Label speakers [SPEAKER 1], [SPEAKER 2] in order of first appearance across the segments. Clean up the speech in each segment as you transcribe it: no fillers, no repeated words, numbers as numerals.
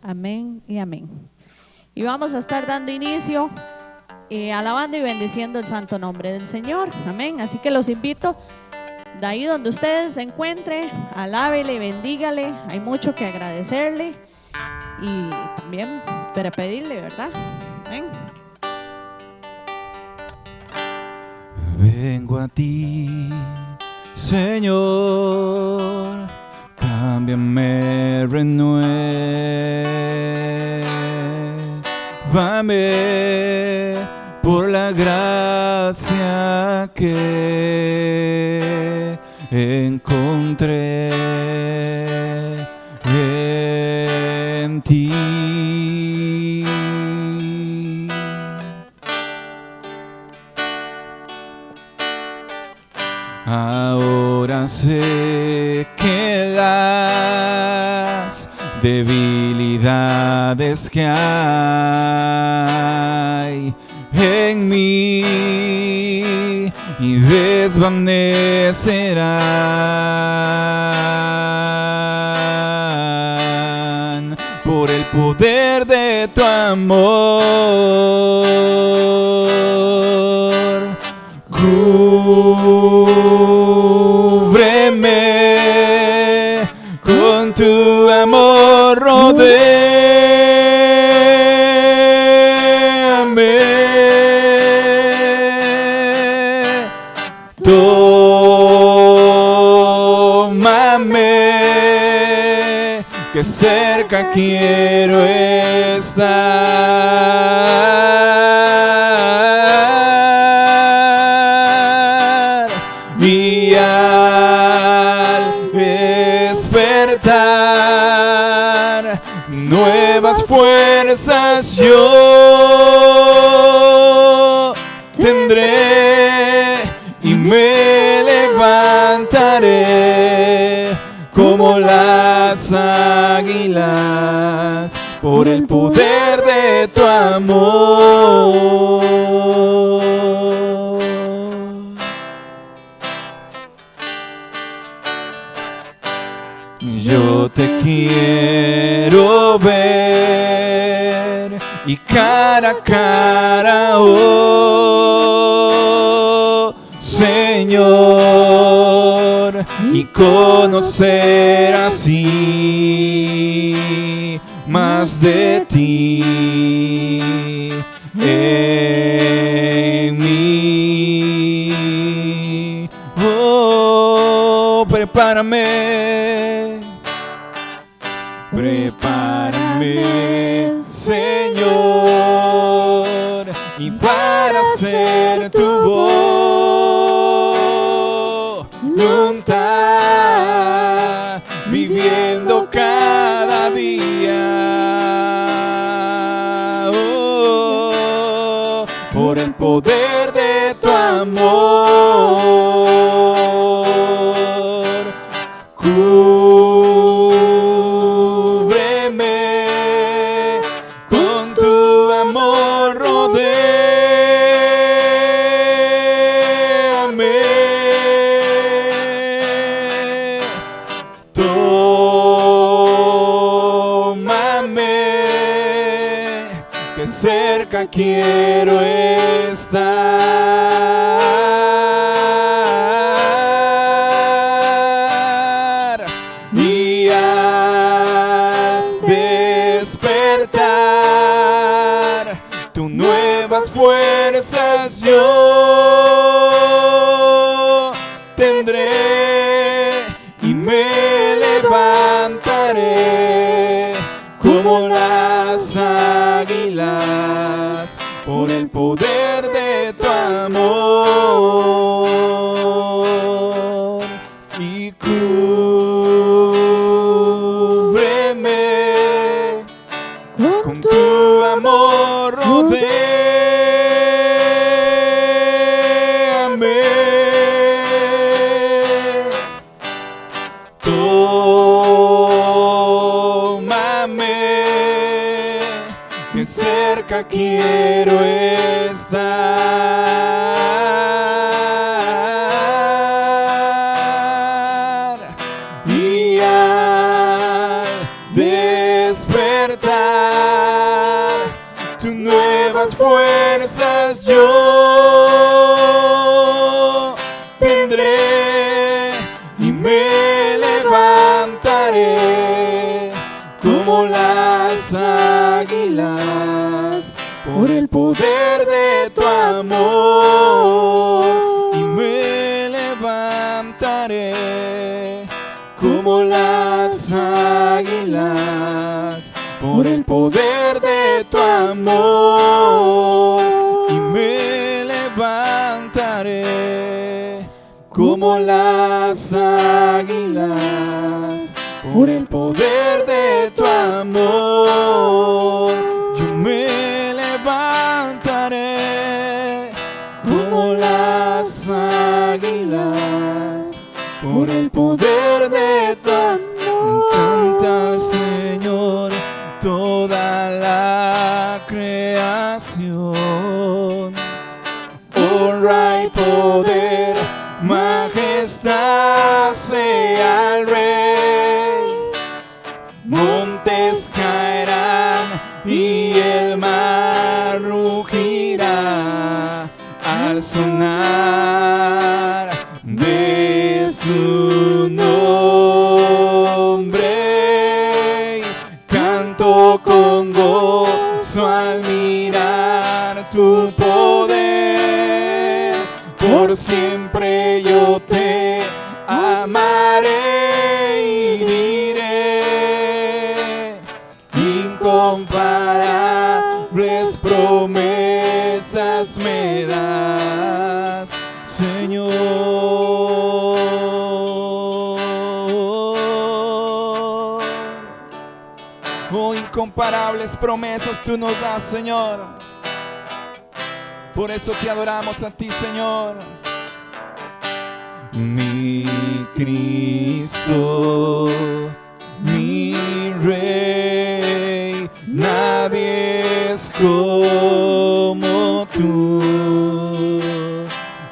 [SPEAKER 1] Amén y amén. Y vamos a estar dando inicio, alabando y bendiciendo el santo nombre del Señor. Amén. Así que los invito, de ahí donde ustedes se encuentren, alábele y bendígale. Hay mucho que agradecerle y también para pedirle, ¿verdad? Amén.
[SPEAKER 2] Vengo a ti, Señor, cámbiame, renuévame por la gracia que encontré en ti. Ahora sé que las debilidades que hay en mí y desvanecerán por el poder de tu amor. Cúbreme con tu amor, rodéame, tómame, que cerca quiero estar. Y al despertar nuevas fuerzas yo tendré y me levantaré como las águilas por el poder de tu amor. Yo te quiero ver y cara a cara, oh Señor, y conocer así más de ti en mí. Oh, prepárame, Señor, y para hacer tu voluntad, viviendo cada día, oh, por el poder de tu amor. Cúbreme con tu amor, rodéame, tómame, que cerca quiero estar. Y al despertar tus nuevas fuerzas yo tendré y me levantaré como las águilas por el poder de tu amor. Y cúbreme con tu amor, rodéame, tómame, que cerca quiero estar. Y al despertar tus nuevas fuerzas yo tendré y me levantaré como las águilas por el poder de tu amor, y me levantaré como las águilas por el poder de tu amor, y me levantaré como las águilas por el poder de tu amor. Yo me levantaré como las águilas por el poder de tu amor. Canta al Señor toda la creación. Honra y poder, majestad sea al Rey. Montes caerán y el mar rugirá al sonar de su nombre. Canto con gozo al mirar tu poder. Por siempre yo te amaré y diré: incomparables promesas me das, Señor. Oh, incomparables promesas tú nos das, Señor. Por eso te adoramos a ti, Señor. Mi Cristo, mi Rey, nadie es como tú.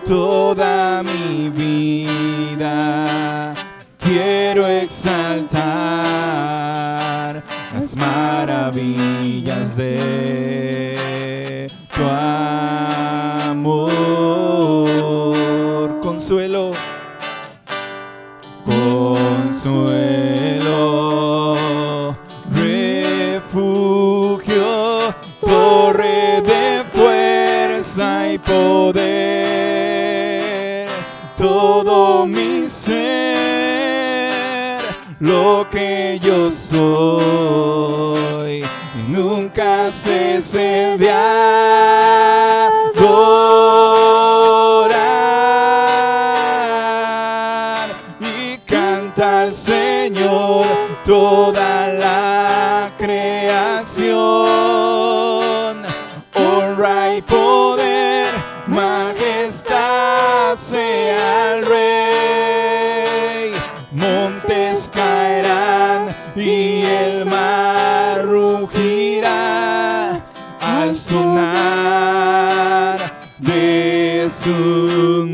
[SPEAKER 2] Toda mi vida quiero exaltar las maravillas de tu amor. Consuelo, consuelo, refugio, torre de fuerza y poder, todo mi ser, lo que yo soy, y nunca cese de adorar. Y canta al Señor toda la creación. Honra y poder, majestad sea al Rey. Montes caerán y el mar rugirá al sonar de su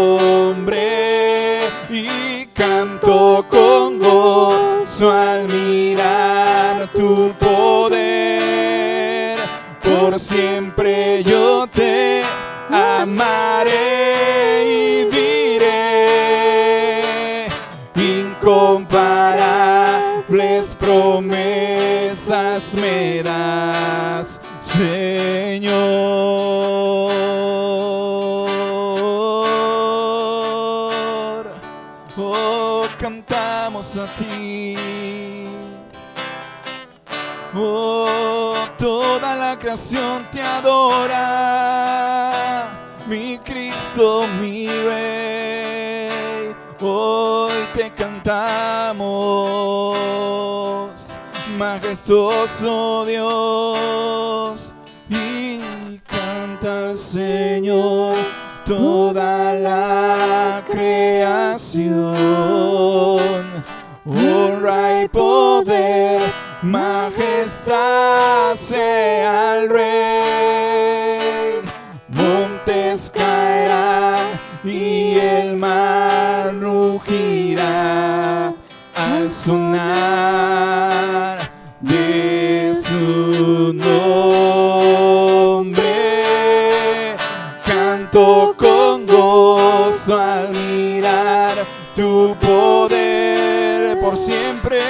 [SPEAKER 2] nombre. Y canto con gozo al mirar tu poder. Por siempre yo te amaré y diré: incomparables promesas me das, Señor. Oh, cantamos a ti. Oh, toda la creación te adora, mi Cristo, mi Rey. Hoy te cantamos, majestuoso Dios. Y canta al Señor toda la creación. Honra y poder, majestad sea al Rey. Montes caerán y el mar rugirá al sonar de Alabaré su nombre, canto con gozo al mirar tu poder. Por siempre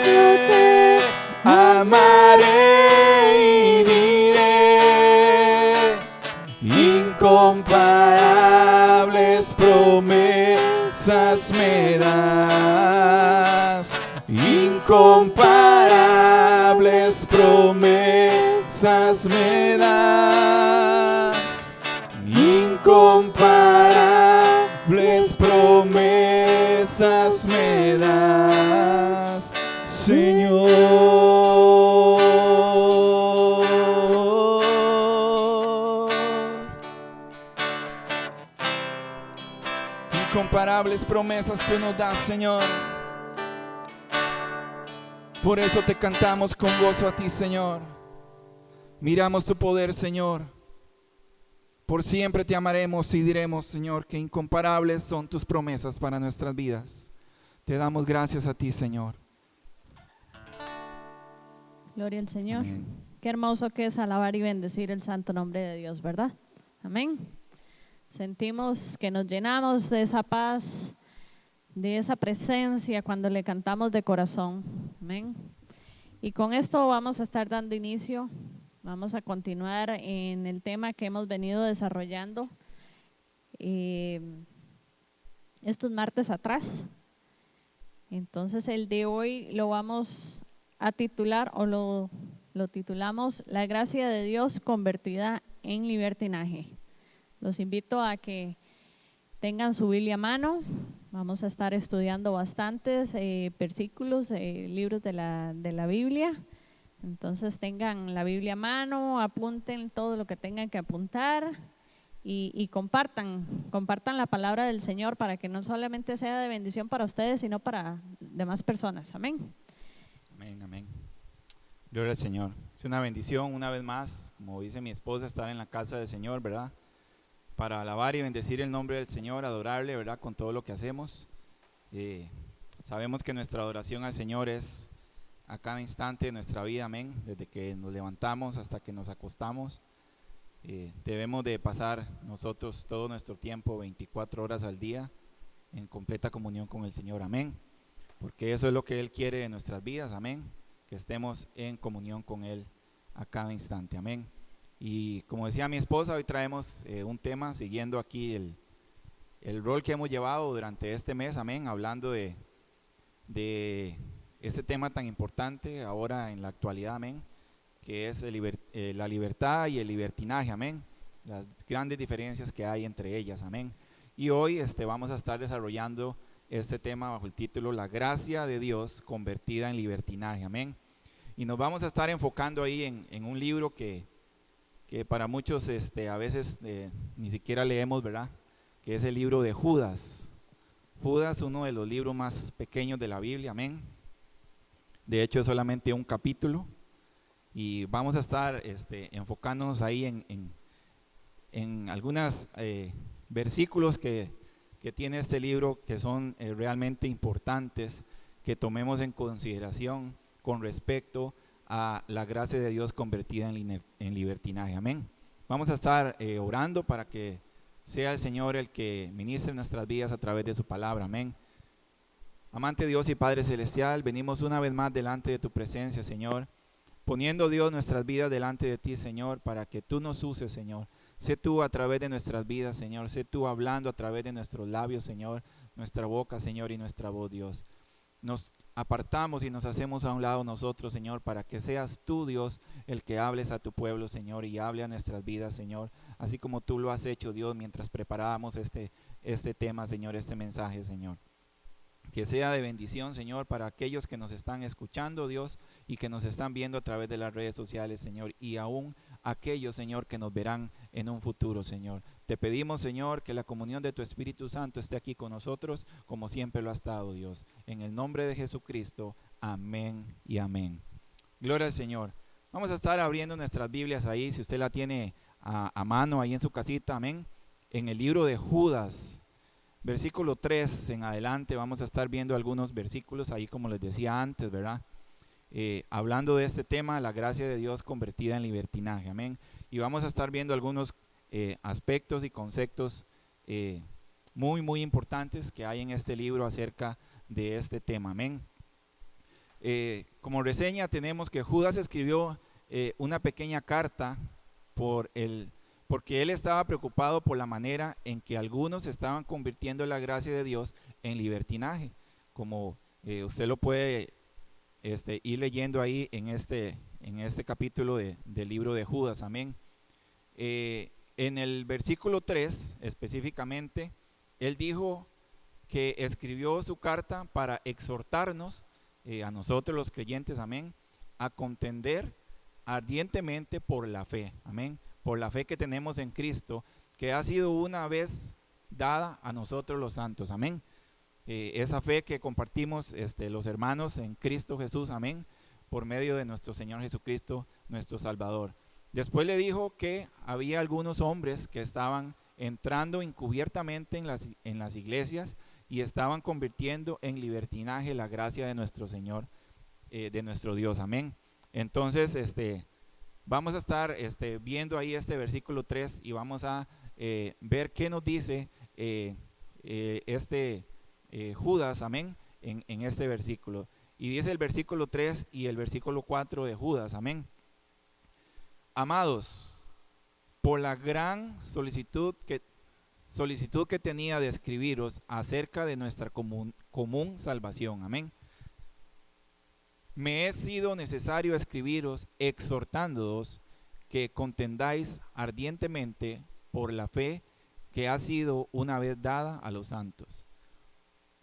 [SPEAKER 1] yo te
[SPEAKER 2] amaré y diré, incomparables promesas me das, incomparables promesas me das, incomparables promesas me das, Señor. Incomparables promesas tú nos das, Señor. Por eso te cantamos con gozo a ti, Señor. Miramos tu poder, Señor. Por siempre te amaremos y diremos, Señor, que incomparables son tus promesas para nuestras vidas. Te damos gracias a ti, Señor.
[SPEAKER 1] Gloria al Señor.
[SPEAKER 2] Amén.
[SPEAKER 1] Qué hermoso que es alabar y bendecir el santo nombre de Dios, ¿verdad? Amén. Sentimos que nos llenamos de esa paz, de esa presencia cuando le cantamos de corazón. Amén. Y con esto vamos a estar dando inicio. Vamos a continuar en el tema que hemos venido desarrollando estos martes atrás. Entonces el de hoy lo vamos a titular o lo titulamos La gracia de Dios convertida en libertinaje. Los invito a que tengan su Biblia a mano. Vamos a estar estudiando bastantes versículos, libros de la Biblia. Entonces tengan la Biblia a mano, apunten todo lo que tengan que apuntar y compartan la palabra del Señor para que no solamente sea de bendición para ustedes, sino para demás personas. Amén.
[SPEAKER 2] Amén, amén. Gloria al Señor. Es una bendición una vez más, como dice mi esposa, estar en la casa del Señor, ¿verdad? Para alabar y bendecir el nombre del Señor, adorarle, ¿verdad? Con todo lo que hacemos. Sabemos que nuestra adoración al Señor es a cada instante de nuestra vida, amén. Desde que nos levantamos hasta que nos acostamos, debemos de pasar nosotros todo nuestro tiempo, 24 horas al día, en completa comunión con el Señor, amén. Porque eso es lo que Él quiere de nuestras vidas, amén. Que estemos en comunión con Él a cada instante, amén. Y como decía mi esposa, hoy traemos un tema siguiendo aquí el rol que hemos llevado durante este mes, amén, hablando de este tema tan importante ahora en la actualidad, amén, que es la libertad y el libertinaje, amén, las grandes diferencias que hay entre ellas, amén. Y hoy vamos a estar desarrollando este tema bajo el título La gracia de Dios convertida en libertinaje, amén. Y nos vamos a estar enfocando ahí en un libro que para muchos a veces ni siquiera leemos, ¿verdad? Que es el libro de Judas. Judas, uno de los libros más pequeños de la Biblia, amén. De hecho es solamente un capítulo y vamos a estar enfocándonos ahí en algunos versículos que tiene este libro que son realmente importantes que tomemos en consideración con respecto a la gracia de Dios convertida en libertinaje, amén. Vamos a estar orando para que sea el Señor el que ministre nuestras vidas a través de su palabra, amén. Amante Dios y Padre Celestial, venimos una vez más delante de tu presencia, Señor, poniendo, Dios, nuestras vidas delante de ti, Señor, para que tú nos uses, Señor. Sé tú a través de nuestras vidas, Señor, sé tú hablando a través de nuestros labios, Señor, nuestra boca, Señor, y nuestra voz, Dios. Nos apartamos y nos hacemos a un lado nosotros, Señor, para que seas tú, Dios, el que hables a tu pueblo, Señor, y hable a nuestras vidas, Señor, así como tú lo has hecho, Dios, mientras preparábamos este tema, Señor, este mensaje, Señor. Que sea de bendición, Señor, para aquellos que nos están escuchando, Dios, y que nos están viendo a través de las redes sociales, Señor, y aún aquellos, Señor, que nos verán en un futuro, Señor. Te pedimos, Señor, que la comunión de tu Espíritu Santo esté aquí con nosotros, como siempre lo ha estado, Dios. En el nombre de Jesucristo, amén y amén. Gloria al Señor. Vamos a estar abriendo nuestras Biblias ahí, si usted la tiene a mano ahí en su casita, amén. En el libro de Judas, versículo 3 en adelante, vamos a estar viendo algunos versículos ahí, como les decía antes, ¿verdad? hablando de este tema, la gracia de Dios convertida en libertinaje, amén. Y vamos a estar viendo algunos aspectos y conceptos muy importantes que hay en este libro acerca de este tema, amén. Como reseña tenemos que Judas escribió una pequeña carta porque él estaba preocupado por la manera en que algunos estaban convirtiendo la gracia de Dios en libertinaje, como usted lo puede ir leyendo ahí en este capítulo del libro de Judas, amén. En el versículo 3 específicamente, él dijo que escribió su carta para exhortarnos, a nosotros los creyentes, amén, a contender ardientemente por la fe, amén, por la fe que tenemos en Cristo, que ha sido una vez dada a nosotros los santos, amén. Esa fe que compartimos los hermanos en Cristo Jesús, amén, por medio de nuestro Señor Jesucristo, nuestro Salvador. Después le dijo que había algunos hombres que estaban entrando encubiertamente en las iglesias y estaban convirtiendo en libertinaje la gracia de nuestro Señor, de nuestro Dios, amén. Entonces, vamos a estar viendo ahí este versículo 3 y vamos a ver qué nos dice Judas, amén, en este versículo. Y dice el versículo 3 y el versículo 4 de Judas, amén. Amados, por la gran solicitud que tenía de escribiros acerca de nuestra común salvación, amén, me es sido necesario escribiros exhortándoos que contendáis ardientemente por la fe que ha sido una vez dada a los santos,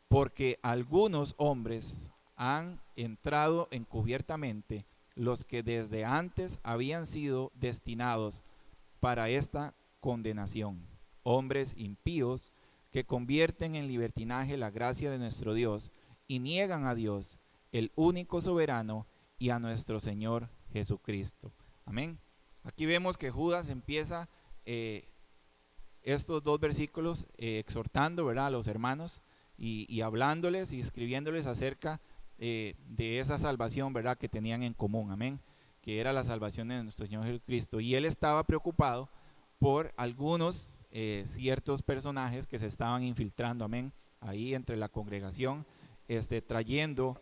[SPEAKER 2] porque algunos hombres han entrado encubiertamente, los que desde antes habían sido destinados para esta condenación, hombres impíos que convierten en libertinaje la gracia de nuestro Dios y niegan a Dios, el único soberano, y a nuestro Señor Jesucristo, amén. Aquí vemos que Judas empieza estos dos versículos exhortando, ¿verdad?, a los hermanos y hablándoles y escribiéndoles acerca de esa salvación, ¿verdad?, que tenían en común, amén, que era la salvación de nuestro Señor Jesucristo. Y él estaba preocupado por algunos ciertos personajes que se estaban infiltrando, amén, ahí entre la congregación, trayendo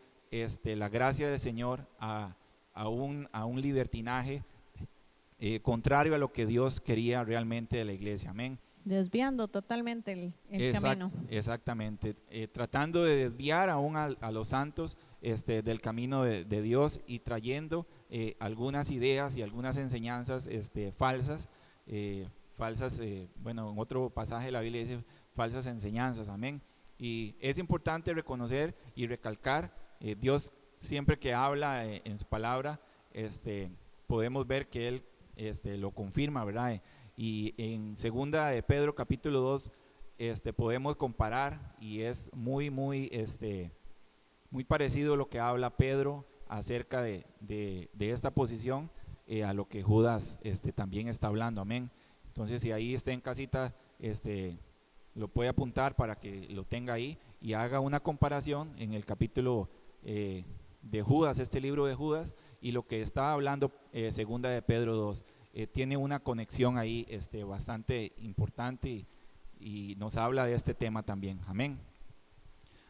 [SPEAKER 2] la gracia del Señor a un libertinaje contrario a lo que Dios quería realmente de la iglesia, amén.
[SPEAKER 1] Desviando totalmente el camino.
[SPEAKER 2] Exactamente, tratando de desviar aún a los santos del camino de Dios y trayendo algunas ideas y algunas enseñanzas falsas, bueno, en otro pasaje de la Biblia dice falsas enseñanzas, amén. Y es importante reconocer y recalcar, Dios siempre que habla en su palabra, podemos ver que Él lo confirma, ¿verdad? Y en segunda de Pedro capítulo 2 podemos comparar y es muy parecido lo que habla Pedro acerca de esta posición a lo que Judas también está hablando, amén. Entonces, si ahí está en casita, lo puede apuntar para que lo tenga ahí y haga una comparación en el capítulo de Judas, este libro de Judas, y lo que está hablando segunda de Pedro 2. Tiene una conexión ahí bastante importante y nos habla de este tema también, amén.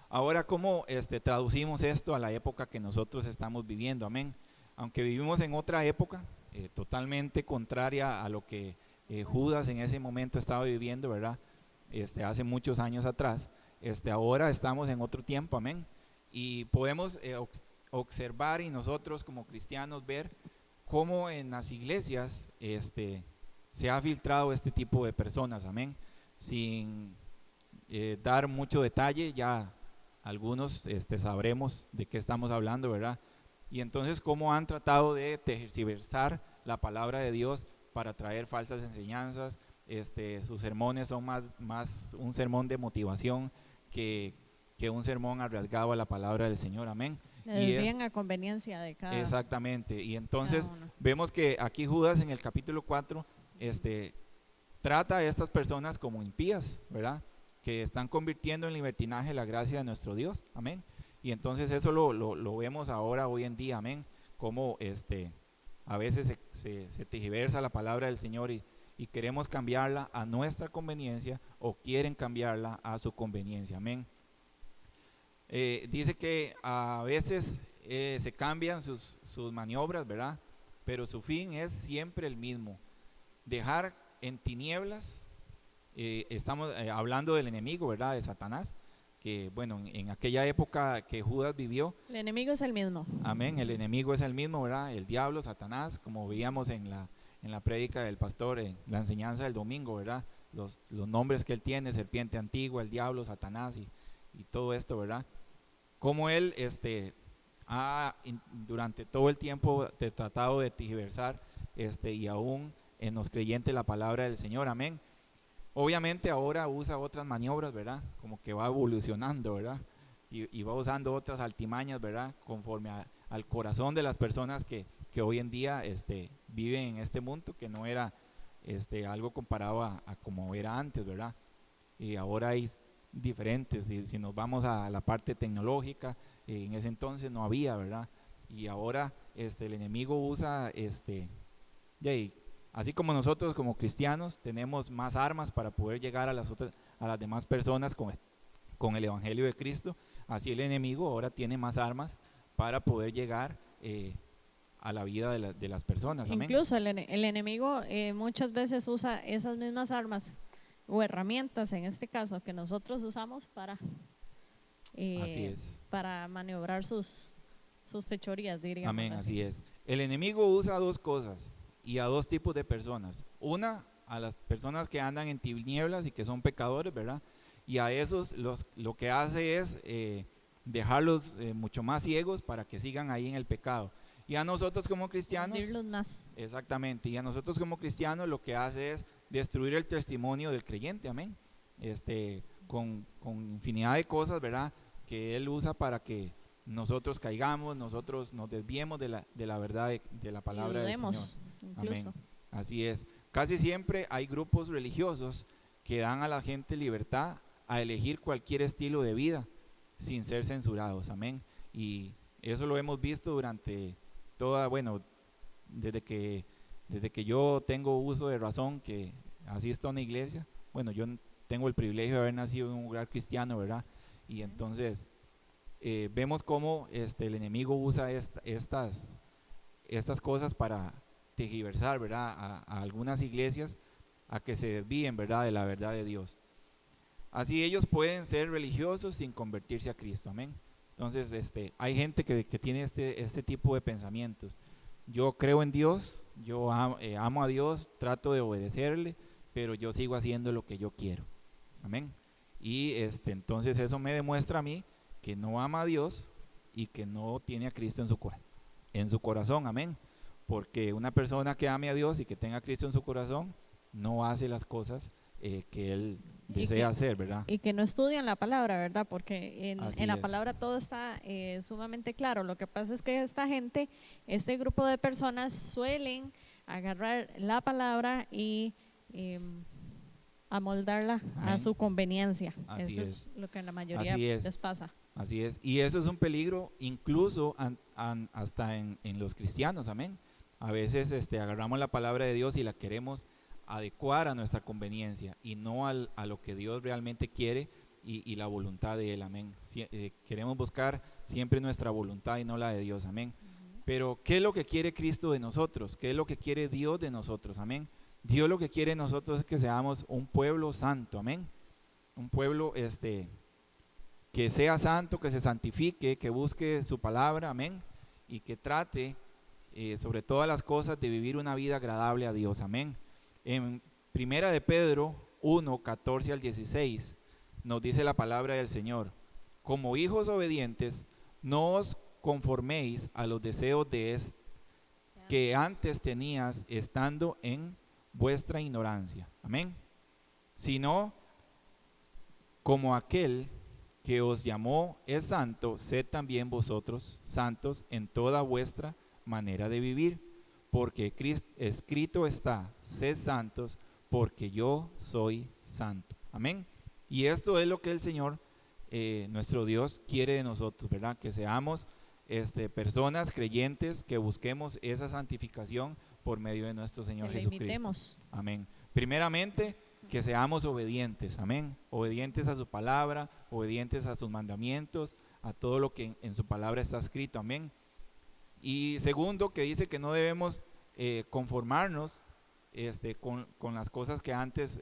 [SPEAKER 2] Ahora, ¿cómo traducimos esto a la época que nosotros estamos viviendo, amén? Aunque vivimos en otra época totalmente contraria a lo que Judas en ese momento estaba viviendo, ¿verdad? Hace muchos años atrás, ahora estamos en otro tiempo, amén. Y podemos observar y nosotros como cristianos ver cómo en las iglesias se ha filtrado este tipo de personas, amén. Sin dar mucho detalle, ya algunos sabremos de qué estamos hablando, ¿verdad? Y entonces cómo han tratado de tergiversar la palabra de Dios para traer falsas enseñanzas. Sus sermones son más un sermón de motivación que un sermón arriesgado a la palabra del Señor, amén.
[SPEAKER 1] Y bien a conveniencia de cada.
[SPEAKER 2] Exactamente, y entonces vemos que aquí Judas en el capítulo 4 trata a estas personas como impías, ¿verdad?, que están convirtiendo en libertinaje la gracia de nuestro Dios, amén. Y entonces eso lo vemos ahora, hoy en día, amén, como a veces se tergiversa la palabra del Señor y queremos cambiarla a nuestra conveniencia o quieren cambiarla a su conveniencia, amén. Dice que a veces se cambian sus maniobras, ¿verdad? Pero su fin es siempre el mismo, dejar en tinieblas. Estamos hablando del enemigo, ¿verdad? De Satanás, que bueno, en aquella época que Judas vivió,
[SPEAKER 1] El enemigo es el mismo.
[SPEAKER 2] amén, el enemigo es el mismo, ¿verdad? El diablo, Satanás, como veíamos en la prédica del pastor, en la enseñanza del domingo, ¿verdad? Los nombres que él tiene: serpiente antigua, el diablo, Satanás y todo esto, ¿verdad? Como él durante todo el tiempo tratado de tergiversar y aún en los creyentes la palabra del Señor, amén. Obviamente ahora usa otras maniobras, ¿verdad? Como que va evolucionando, ¿verdad? Y va usando otras altimañas, ¿verdad? Conforme al corazón de las personas que hoy en día viven en este mundo, que no era algo comparado a como era antes, ¿verdad? Y ahora hay diferentes. Si nos vamos a la parte tecnológica, en ese entonces no había, ¿verdad? Y ahora el enemigo usa así como nosotros como cristianos tenemos más armas para poder llegar a las demás personas con el evangelio de Cristo, así el enemigo ahora tiene más armas para poder llegar a la vida de las personas. Amén.
[SPEAKER 1] Incluso el enemigo muchas veces usa esas mismas armas o herramientas, en este caso, que nosotros usamos para
[SPEAKER 2] Así es.
[SPEAKER 1] para maniobrar sus fechorías, diríamos.
[SPEAKER 2] Amén, así es. El enemigo usa dos cosas y a dos tipos de personas. Una, a las personas que andan en tinieblas y que son pecadores, ¿verdad? Y a esos lo que hace es dejarlos mucho más ciegos para que sigan ahí en el pecado. Y a nosotros como cristianos,
[SPEAKER 1] más.
[SPEAKER 2] Exactamente, y a nosotros como cristianos lo que hace es destruir el testimonio del creyente, amén. Con infinidad de cosas, ¿verdad?, que él usa para que nosotros caigamos, nosotros nos desviemos de la verdad de la palabra del Señor.
[SPEAKER 1] Incluso.
[SPEAKER 2] Amén. Así es. Casi siempre hay grupos religiosos que dan a la gente libertad a elegir cualquier estilo de vida sin ser censurados, amén. Y eso lo hemos visto durante desde que yo tengo uso de razón, que asisto a una iglesia. Bueno, yo tengo el privilegio de haber nacido en un hogar cristiano, ¿verdad? Y entonces vemos cómo el enemigo usa estas cosas para tergiversar, ¿verdad?, a algunas iglesias a que se desvíen, ¿verdad?, de la verdad de Dios. Así ellos pueden ser religiosos sin convertirse a Cristo, amén. Entonces hay gente que tiene este tipo de pensamientos. Yo creo en Dios, yo amo a Dios, trato de obedecerle, pero yo sigo haciendo lo que yo quiero, amén. Y entonces eso me demuestra a mí que no ama a Dios y que no tiene a Cristo en su corazón, amén. Porque una persona que ame a Dios y que tenga a Cristo en su corazón no hace las cosas que él desea hacer, ¿verdad?
[SPEAKER 1] Y que no estudian la palabra, ¿verdad? Porque en la palabra todo está sumamente claro. Lo que pasa es que esta gente, este grupo de personas suelen agarrar la palabra y amoldarla a su conveniencia. Eso es lo que a la mayoría les pasa.
[SPEAKER 2] Así es. Y eso es un peligro incluso hasta en los cristianos, amén. A veces agarramos la palabra de Dios y la queremos adecuar a nuestra conveniencia y no a lo que Dios realmente quiere y la voluntad de Él, amén. Queremos buscar siempre nuestra voluntad y no la de Dios, amén. Pero ¿qué es lo que quiere Cristo de nosotros? ¿Qué es lo que quiere Dios de nosotros, amén? Dios lo que quiere de nosotros es que seamos un pueblo santo, amén. Un pueblo que sea santo, que se santifique, que busque su palabra, amén. Y que trate sobre todas las cosas de vivir una vida agradable a Dios, amén. En Primera de Pedro 1, 14 al 16 nos dice la palabra del Señor: como hijos obedientes, no os conforméis a los deseos que antes tenías estando en vuestra ignorancia, amén, sino como aquel que os llamó es santo, sed también vosotros santos en toda vuestra manera de vivir, porque escrito está: sed santos porque yo soy santo, amén. Y esto es lo que el Señor nuestro Dios quiere de nosotros, ¿verdad? Que seamos personas creyentes, que busquemos esa santificación por medio de nuestro Señor
[SPEAKER 1] Que le
[SPEAKER 2] Jesucristo.
[SPEAKER 1] imitemos.
[SPEAKER 2] Amén. Primeramente, que seamos obedientes, amén. Obedientes a su palabra, obedientes a sus mandamientos, a todo lo que en su palabra está escrito, amén. Y segundo, que dice que no debemos conformarnos con las cosas que antes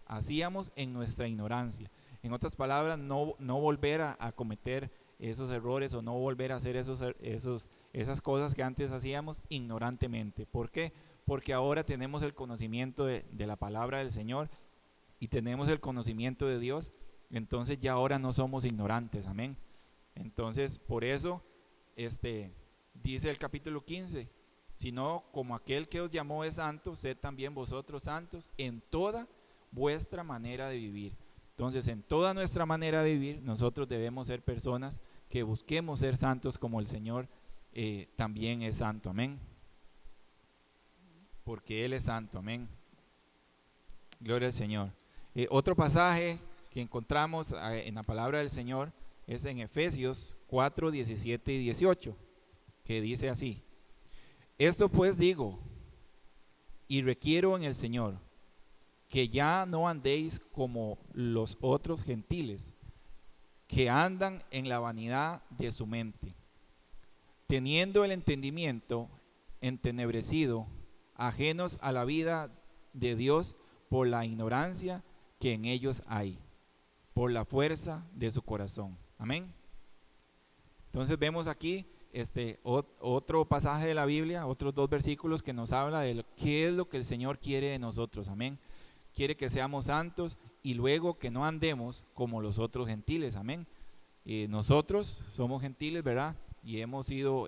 [SPEAKER 2] hacíamos en nuestra ignorancia. En otras palabras, no volver a cometer esos errores o no volver a hacer esas cosas que antes hacíamos ignorantemente. ¿Por qué? Porque ahora tenemos el conocimiento de la palabra del Señor y tenemos el conocimiento de Dios, entonces ya ahora no somos ignorantes, amén. Entonces, por eso, dice el capítulo 15, sino como aquel que os llamó es santo, sed también vosotros santos en toda vuestra manera de vivir. Entonces, en toda nuestra manera de vivir, nosotros debemos ser personas que busquemos ser santos como el Señor también es santo, amén. Porque Él es santo, amén. Gloria al Señor. Otro pasaje que encontramos en la palabra del Señor es en Efesios 4, 17 y 18, que dice así: esto pues digo y requiero en el Señor, que ya no andéis como los otros gentiles, que andan en la vanidad de su mente, teniendo el entendimiento entenebrecido, ajenos a la vida de Dios por la ignorancia que en ellos hay, por la fuerza de su corazón. Amén. Entonces vemos aquí otro pasaje de la Biblia, otros dos versículos que nos habla de qué es lo que el Señor quiere de nosotros. Amén. Quiere que seamos santos y luego que no andemos como los otros gentiles. Amén. Nosotros somos gentiles, ¿verdad? Y hemos sido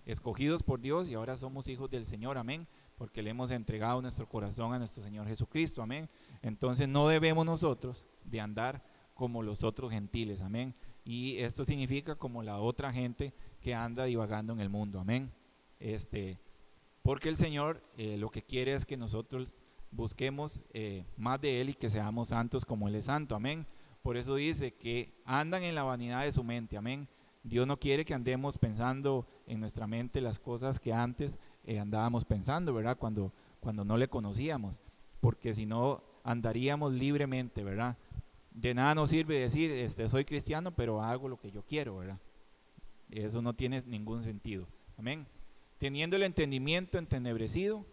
[SPEAKER 2] escogidos por Dios y ahora somos hijos del Señor. Amén. Porque le hemos entregado nuestro corazón a nuestro Señor Jesucristo. Amén. Entonces no debemos nosotros de andar como los otros gentiles. Amén. Y esto significa como la otra gente que anda divagando en el mundo. Amén. Porque el Señor lo que quiere es que nosotros busquemos más de Él y que seamos santos como Él es santo. Amén. Por eso dice que andan en la vanidad de su mente. Amén. Dios no quiere que andemos pensando en nuestra mente las cosas que antes andábamos pensando, ¿verdad? Cuando no le conocíamos, porque si no andaríamos libremente, ¿verdad? De nada nos sirve decir, soy cristiano, pero hago lo que yo quiero, ¿verdad? Eso no tiene ningún sentido. Amén. Teniendo el entendimiento entenebrecido,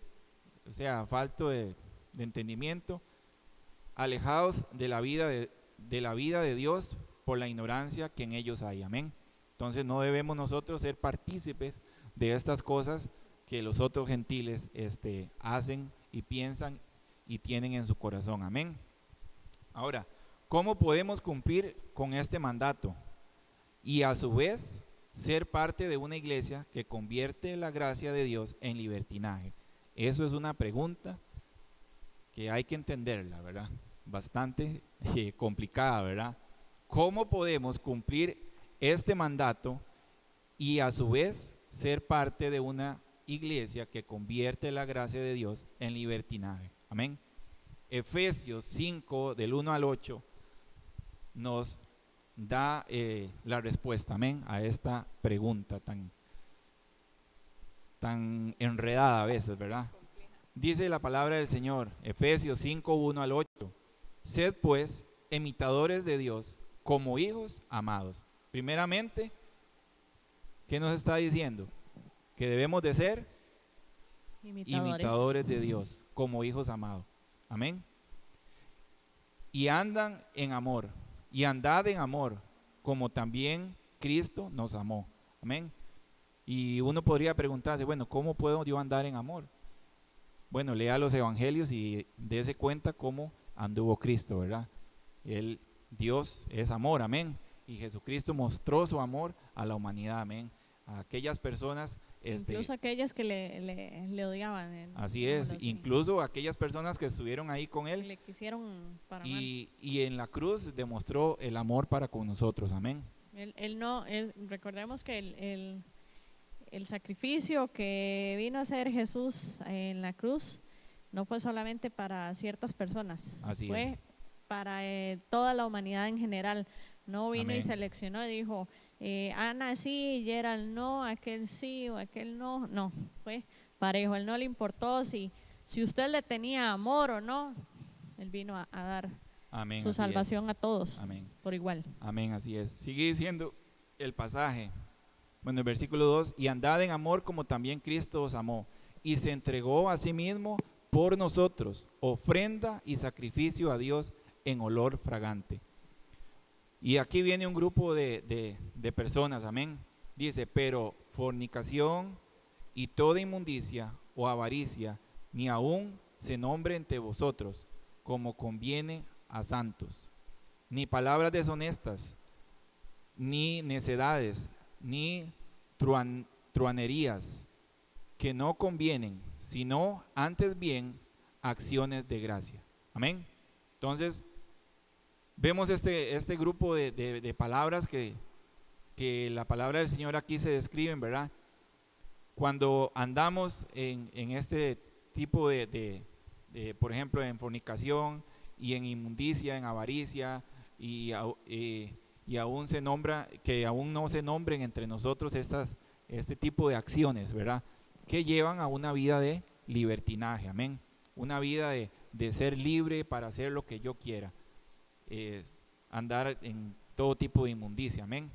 [SPEAKER 2] o sea, falto de entendimiento, alejados de la vida de Dios por la ignorancia que en ellos hay. Amén. Entonces no debemos nosotros ser partícipes de estas cosas que los otros gentiles hacen y piensan y tienen en su corazón. Amén. Ahora, ¿cómo podemos cumplir con este mandato y a su vez ser parte de una iglesia que convierte la gracia de Dios en libertinaje? Eso es una pregunta que hay que entenderla, ¿verdad? Bastante complicada, ¿verdad? ¿Cómo podemos cumplir este mandato y a su vez ser parte de una iglesia que convierte la gracia de Dios en libertinaje? Amén. Efesios 5 del 1 al 8 nos da la respuesta, amén, a esta pregunta tan enredada a veces, ¿verdad? Dice la palabra del Señor, Efesios 5, 1 al 8: sed pues imitadores de Dios como hijos amados. Primeramente, ¿qué nos está diciendo? Que debemos de ser imitadores de Dios como hijos amados. Amén. Y andan en amor, y andad en amor, como también Cristo nos amó. Amén. Y uno podría preguntarse, bueno, ¿cómo puedo yo andar en amor? Bueno, lea los evangelios y dése cuenta cómo anduvo Cristo, ¿verdad? Dios es amor, amén. Y Jesucristo mostró su amor a la humanidad, amén. A aquellas personas,
[SPEAKER 1] incluso aquellas que le odiaban.
[SPEAKER 2] Así es, incluso aquellas personas que estuvieron ahí con Él.
[SPEAKER 1] Le quisieron para mal.
[SPEAKER 2] Y en la cruz demostró el amor para con nosotros, amén.
[SPEAKER 1] Recordemos que el sacrificio que vino a hacer Jesús en la cruz no fue solamente para ciertas personas,
[SPEAKER 2] Así
[SPEAKER 1] fue
[SPEAKER 2] es.
[SPEAKER 1] para toda la humanidad en general, No vino y
[SPEAKER 2] Amén.
[SPEAKER 1] seleccionó y dijo, Ana sí, Gerald no, aquel sí o aquel no. No, fue parejo. Él no le importó si usted le tenía amor o no. Él vino a dar
[SPEAKER 2] Amén,
[SPEAKER 1] su
[SPEAKER 2] así es.
[SPEAKER 1] salvación a todos
[SPEAKER 2] Amén.
[SPEAKER 1] por igual.
[SPEAKER 2] Amén, así es. Sigue diciendo el pasaje. Bueno, el versículo 2, y andad en amor como también Cristo os amó, y se entregó a sí mismo por nosotros, ofrenda y sacrificio a Dios en olor fragante. Y aquí viene un grupo de personas, amén. Dice, pero fornicación y toda inmundicia o avaricia, ni aún se nombre entre vosotros, como conviene a santos. Ni palabras deshonestas, ni necedades, ni truanerías, que no convienen, sino antes bien acciones de gracia. Amén. Entonces, vemos este grupo de palabras que la palabra del Señor aquí se describen, ¿verdad? Cuando andamos en este tipo por ejemplo, en fornicación y en inmundicia, en avaricia, y aún se nombra, que aún no se nombren entre nosotros este tipo de acciones, ¿verdad? Que llevan a una vida de libertinaje, amén. Una vida de ser libre para hacer lo que yo quiera. Andar en todo tipo de inmundicia, amén.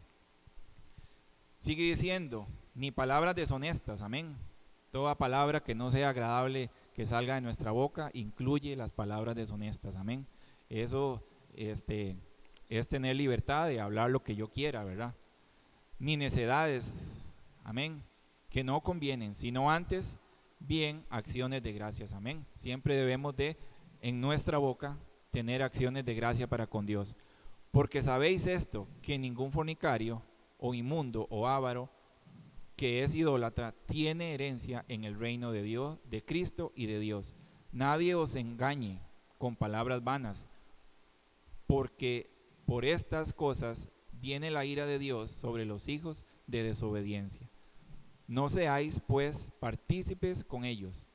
[SPEAKER 2] Sigue diciendo, ni palabras deshonestas, amén. Toda palabra que no sea agradable que salga de nuestra boca incluye las palabras deshonestas, amén. Eso es tener libertad de hablar lo que yo quiera, ¿verdad? Ni necedades, amén, que no convienen, sino antes bien acciones de gracias, amén. Siempre debemos de en nuestra boca tener acciones de gracia para con Dios. Porque sabéis esto, que ningún fornicario o inmundo o avaro que es idólatra tiene herencia en el reino de Dios, de Cristo y de Dios. Nadie os engañe con palabras vanas, porque por estas cosas viene la ira de Dios sobre los hijos de desobediencia. No seáis pues partícipes con ellos,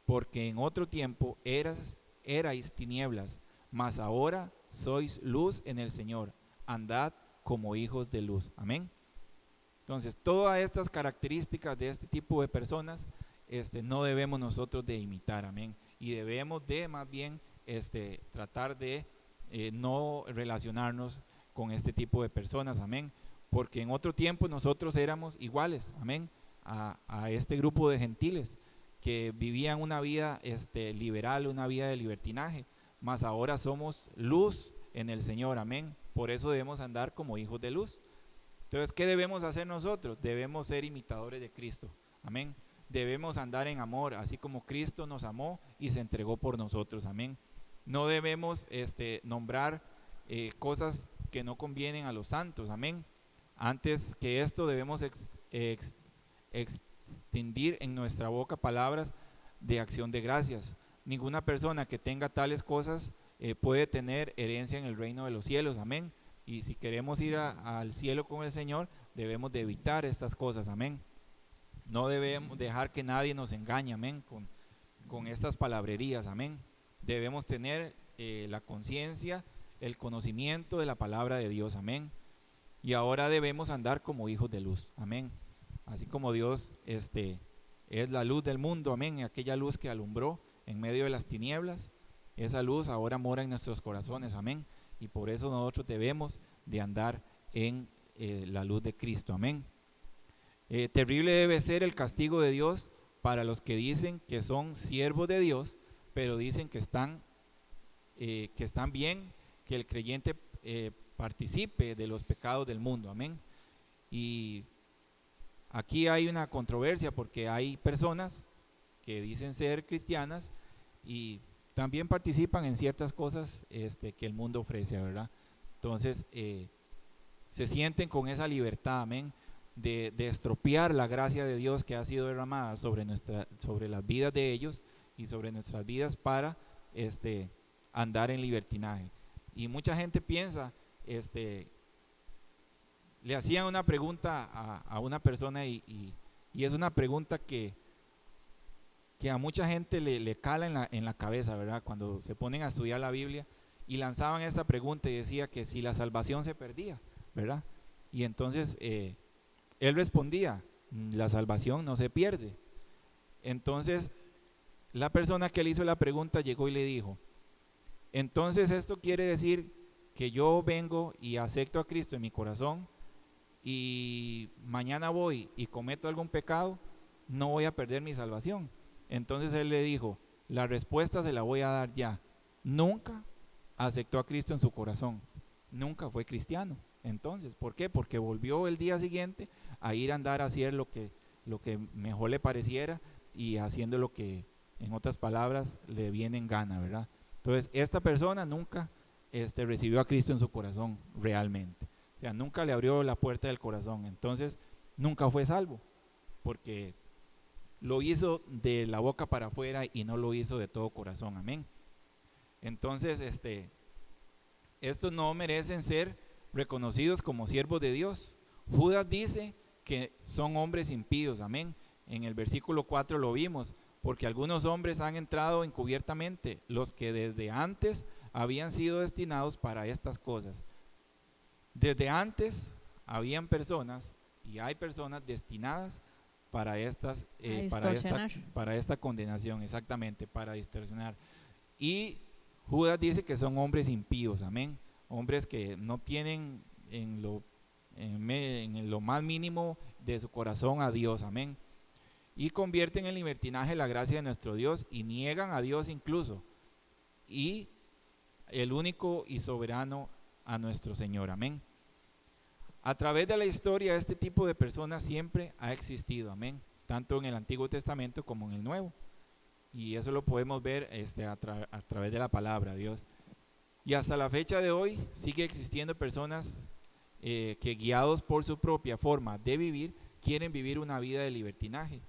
[SPEAKER 2] porque en otro tiempo erais tinieblas, mas ahora sois luz en el Señor. Andad como hijos de luz. Amén. Entonces, todas estas características de este tipo de personas no debemos nosotros de imitar, amén. Y debemos de más bien tratar de no relacionarnos con este tipo de personas, amén. Porque en otro tiempo nosotros éramos iguales, amén, a este grupo de gentiles que vivían una vida liberal, una vida de libertinaje, mas ahora somos luz en el Señor, amén. Por eso debemos andar como hijos de luz. Entonces, ¿qué debemos hacer nosotros? Debemos ser imitadores de Cristo, amén. Debemos andar en amor, así como Cristo nos amó y se entregó por nosotros, amén. No debemos nombrar cosas que no convienen a los santos, amén. Antes que esto debemos extender en nuestra boca palabras de acción de gracias. Ninguna persona que tenga tales cosas puede tener herencia en el reino de los cielos, amén. Y si queremos ir al cielo con el Señor, debemos de evitar estas cosas, amén. No debemos dejar que nadie nos engañe, amén, con estas palabrerías, amén. Debemos tener la conciencia, el conocimiento de la palabra de Dios, amén. Y ahora debemos andar como hijos de luz, amén. Así como Dios es la luz del mundo, amén. Aquella luz que alumbró en medio de las tinieblas, esa luz ahora mora en nuestros corazones, amén. Y por eso nosotros debemos de andar en la luz de Cristo, amén. Terrible debe ser el castigo de Dios para los que dicen que son siervos de Dios, pero dicen que están bien, que el creyente participe de los pecados del mundo, amén. Y aquí hay una controversia porque hay personas que dicen ser cristianas y también participan en ciertas cosas que el mundo ofrece, ¿verdad? Entonces se sienten con esa libertad, amén, de estropear la gracia de Dios que ha sido derramada sobre las vidas de ellos y sobre nuestras vidas para andar en libertinaje. Y mucha gente piensa, le hacían una pregunta a una persona y es una pregunta que a mucha gente le cala en la cabeza, ¿verdad? Cuando se ponen a estudiar la Biblia y lanzaban esta pregunta y decía que si la salvación se perdía, ¿verdad? Y entonces él respondía, la salvación no se pierde. Entonces la persona que le hizo la pregunta llegó y le dijo, entonces esto quiere decir que yo vengo y acepto a Cristo en mi corazón y mañana voy y cometo algún pecado, no voy a perder mi salvación. Entonces él le dijo, la respuesta se la voy a dar ya. Nunca aceptó a Cristo en su corazón, nunca fue cristiano. Entonces, ¿por qué? Porque volvió el día siguiente a ir a andar a hacer lo que mejor le pareciera y haciendo lo que, en otras palabras, le viene en gana, ¿verdad? Entonces, esta persona nunca recibió a Cristo en su corazón realmente. O sea, nunca le abrió la puerta del corazón. Entonces, nunca fue salvo, porque lo hizo de la boca para afuera y no lo hizo de todo corazón. Amén. Entonces, estos no merecen ser reconocidos como siervos de Dios. Judas dice que son hombres impíos. Amén. En el versículo 4 lo vimos, porque algunos hombres han entrado encubiertamente, los que desde antes habían sido destinados para estas cosas. Desde antes habían personas y hay personas destinadas para para esta condenación, exactamente, para distorsionar. Y Judas dice que son hombres impíos, amén, hombres que no tienen en lo más mínimo de su corazón a Dios, amén, y convierten en libertinaje la gracia de nuestro Dios y niegan a Dios incluso, y el único y soberano a nuestro Señor, amén. A través de la historia este tipo de personas siempre ha existido, amén, tanto en el Antiguo Testamento como en el Nuevo, y eso lo podemos ver a través de la palabra de Dios. Y hasta la fecha de hoy sigue existiendo personas que, guiados por su propia forma de vivir, quieren vivir una vida de libertinaje,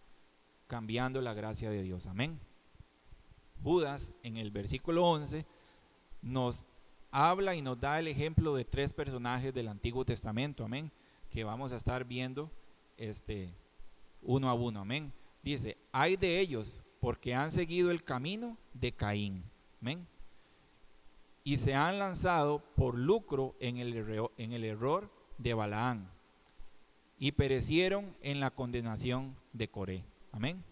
[SPEAKER 2] cambiando la gracia de Dios, amén. Judas en el versículo 11 nos habla y nos da el ejemplo de 3 personajes del Antiguo Testamento, amén, que vamos a estar viendo uno a uno, amén. Dice, hay de ellos porque han seguido el camino de Caín, amén, y se han lanzado por lucro en el error de Balaán y perecieron en la condenación de Coré, amén.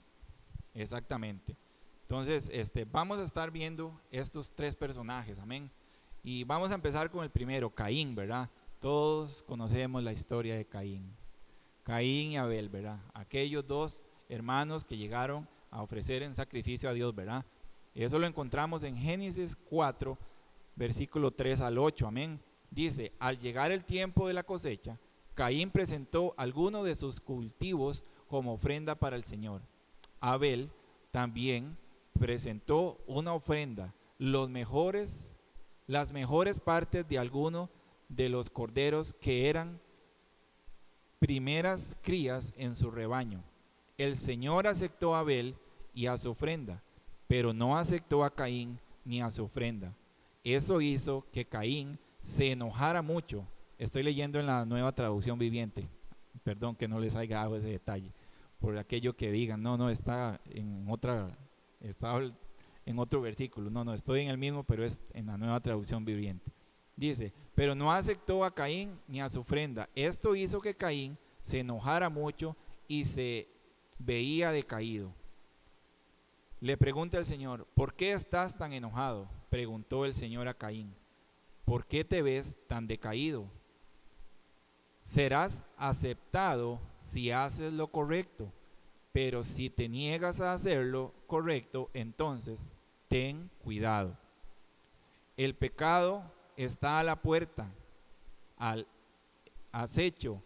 [SPEAKER 2] Exactamente. Entonces vamos a estar viendo estos 3 personajes, amén. Y vamos a empezar con el primero, Caín, ¿verdad? Todos conocemos la historia de Caín y Abel, ¿verdad? Aquellos 2 hermanos que llegaron a ofrecer en sacrificio a Dios, ¿verdad? Eso lo encontramos en Génesis 4, versículo 3 al 8, amén. Dice, al llegar el tiempo de la cosecha, Caín presentó algunos de sus cultivos como ofrenda para el Señor. Abel también presentó una ofrenda, las mejores partes de alguno de los corderos que eran primeras crías en su rebaño. El Señor aceptó a Abel y a su ofrenda, pero no aceptó a Caín ni a su ofrenda. Eso hizo que Caín se enojara mucho. Estoy leyendo en la Nueva Traducción Viviente, perdón que no les haya dado ese detalle, por aquello que digan, no, está en otro versículo, no, estoy en el mismo, pero es en la Nueva Traducción Viviente. Dice, pero no aceptó a Caín ni a su ofrenda. Esto hizo que Caín se enojara mucho y se veía decaído. Le pregunta el Señor, ¿por qué estás tan enojado? Preguntó el Señor a Caín, ¿por qué te ves tan decaído? Serás aceptado si haces lo correcto, pero si te niegas a hacer lo correcto, entonces ten cuidado. El pecado está a la puerta, al acecho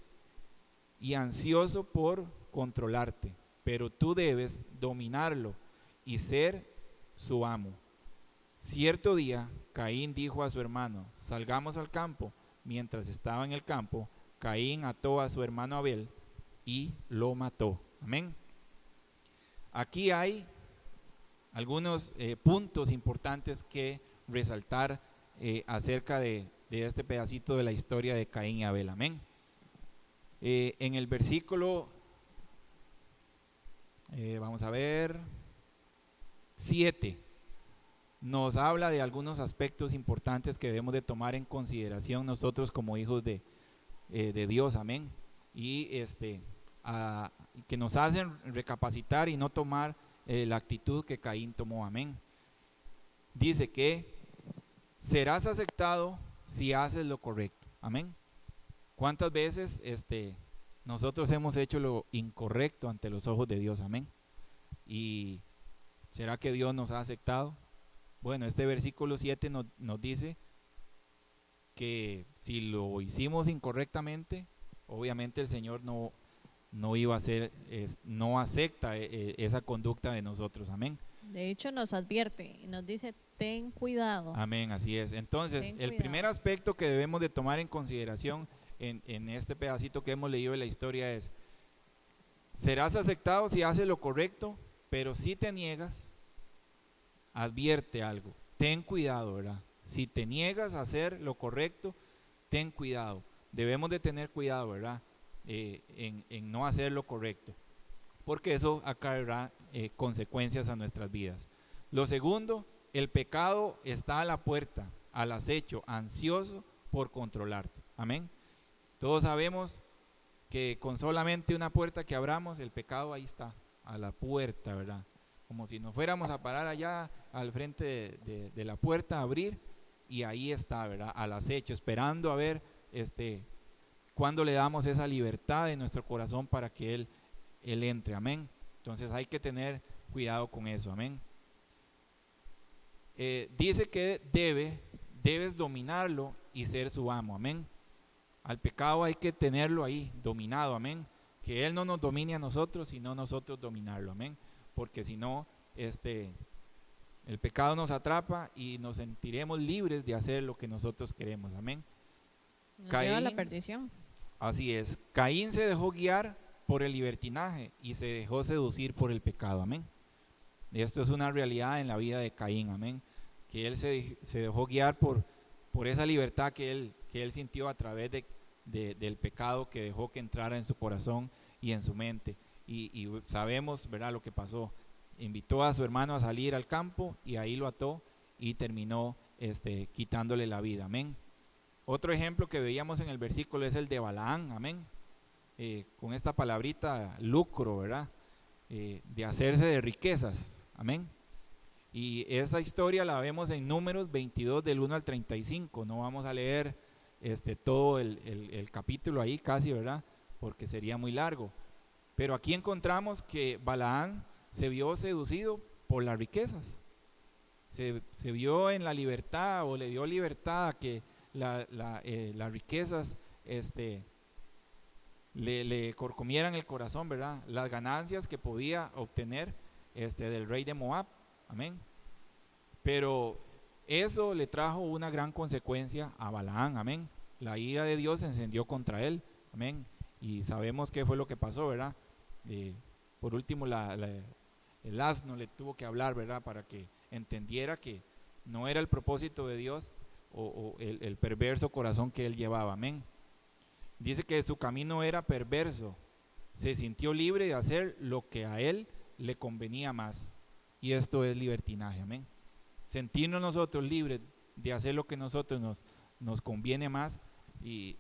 [SPEAKER 2] y ansioso por controlarte, pero tú debes dominarlo y ser su amo. Cierto día, Caín dijo a su hermano, salgamos al campo. Mientras estaba en el campo, Caín ató a su hermano Abel y lo mató. Amén. Aquí hay algunos puntos importantes que resaltar acerca de este pedacito de la historia de Caín y Abel. Amén. En el versículo, vamos a ver, 7, nos habla de algunos aspectos importantes que debemos de tomar en consideración nosotros como hijos de Dios, amén. Y que nos hacen recapacitar y no tomar la actitud que Caín tomó, amén. Dice que serás aceptado si haces lo correcto, amén. ¿Cuántas veces nosotros hemos hecho lo incorrecto ante los ojos de Dios, amén? ¿Y será que Dios nos ha aceptado? Bueno, este versículo 7 nos dice que si lo hicimos incorrectamente, obviamente el Señor no iba a hacer, no acepta esa conducta de nosotros, amén.
[SPEAKER 1] De hecho nos advierte y nos dice, ten cuidado.
[SPEAKER 2] Amén, así es. Entonces, el primer aspecto que debemos de tomar en consideración en este pedacito que hemos leído de la historia es: serás aceptado si haces lo correcto, pero si te niegas, advierte algo, ten cuidado, ¿verdad? Si te niegas a hacer lo correcto, ten cuidado. Debemos de tener cuidado, ¿verdad? En no hacer lo correcto, porque eso acarreará consecuencias a nuestras vidas. Lo segundo, el pecado está a la puerta, al acecho, ansioso por controlarte, amén. Todos sabemos que con solamente una puerta que abramos, el pecado ahí está, a la puerta, ¿verdad? Como si nos fuéramos a parar allá al frente de la puerta a abrir, y ahí está, ¿verdad? Al acecho, esperando a ver cuando le damos esa libertad en nuestro corazón para que Él entre, amén. Entonces hay que tener cuidado con eso, amén. Dice que debes dominarlo y ser su amo, amén. Al pecado hay que tenerlo ahí, dominado, amén. Que Él no nos domine a nosotros, sino nosotros dominarlo, amén. Porque si no, el pecado nos atrapa y nos sentiremos libres de hacer lo que nosotros queremos, amén.
[SPEAKER 1] Nos lleva a la perdición.
[SPEAKER 2] Así es. Caín se dejó guiar por el libertinaje y se dejó seducir por el pecado, amén. Y esto es una realidad en la vida de Caín, amén. Que él se dejó guiar por esa libertad que él sintió a través del pecado que dejó que entrara en su corazón y en su mente. Y sabemos, ¿verdad?, lo que pasó. Invitó a su hermano a salir al campo y ahí lo ató y terminó quitándole la vida, amén. Otro ejemplo que veíamos en el versículo es el de Balaán, amén. Con esta palabrita lucro, ¿verdad? De hacerse de riquezas, amén. Y esa historia la vemos en Números 22 del 1 al 35. No vamos a leer todo el capítulo ahí casi, ¿verdad? Porque sería muy largo. Pero aquí encontramos que Balaán se vio seducido por las riquezas. Se vio en la libertad, o le dio libertad a que las riquezas le corcomieran el corazón, ¿verdad? Las ganancias que podía obtener del rey de Moab, amén. Pero eso le trajo una gran consecuencia a Balaán, amén. La ira de Dios se encendió contra él, amén. Y sabemos qué fue lo que pasó, ¿verdad? Por último, el asno le tuvo que hablar, ¿verdad? Para que entendiera que no era el propósito de Dios o el perverso corazón que él llevaba, amén. Dice que su camino era perverso, se sintió libre de hacer lo que a él le convenía más, y esto es libertinaje, amén. Sentirnos nosotros libres de hacer lo que nosotros nos conviene más, y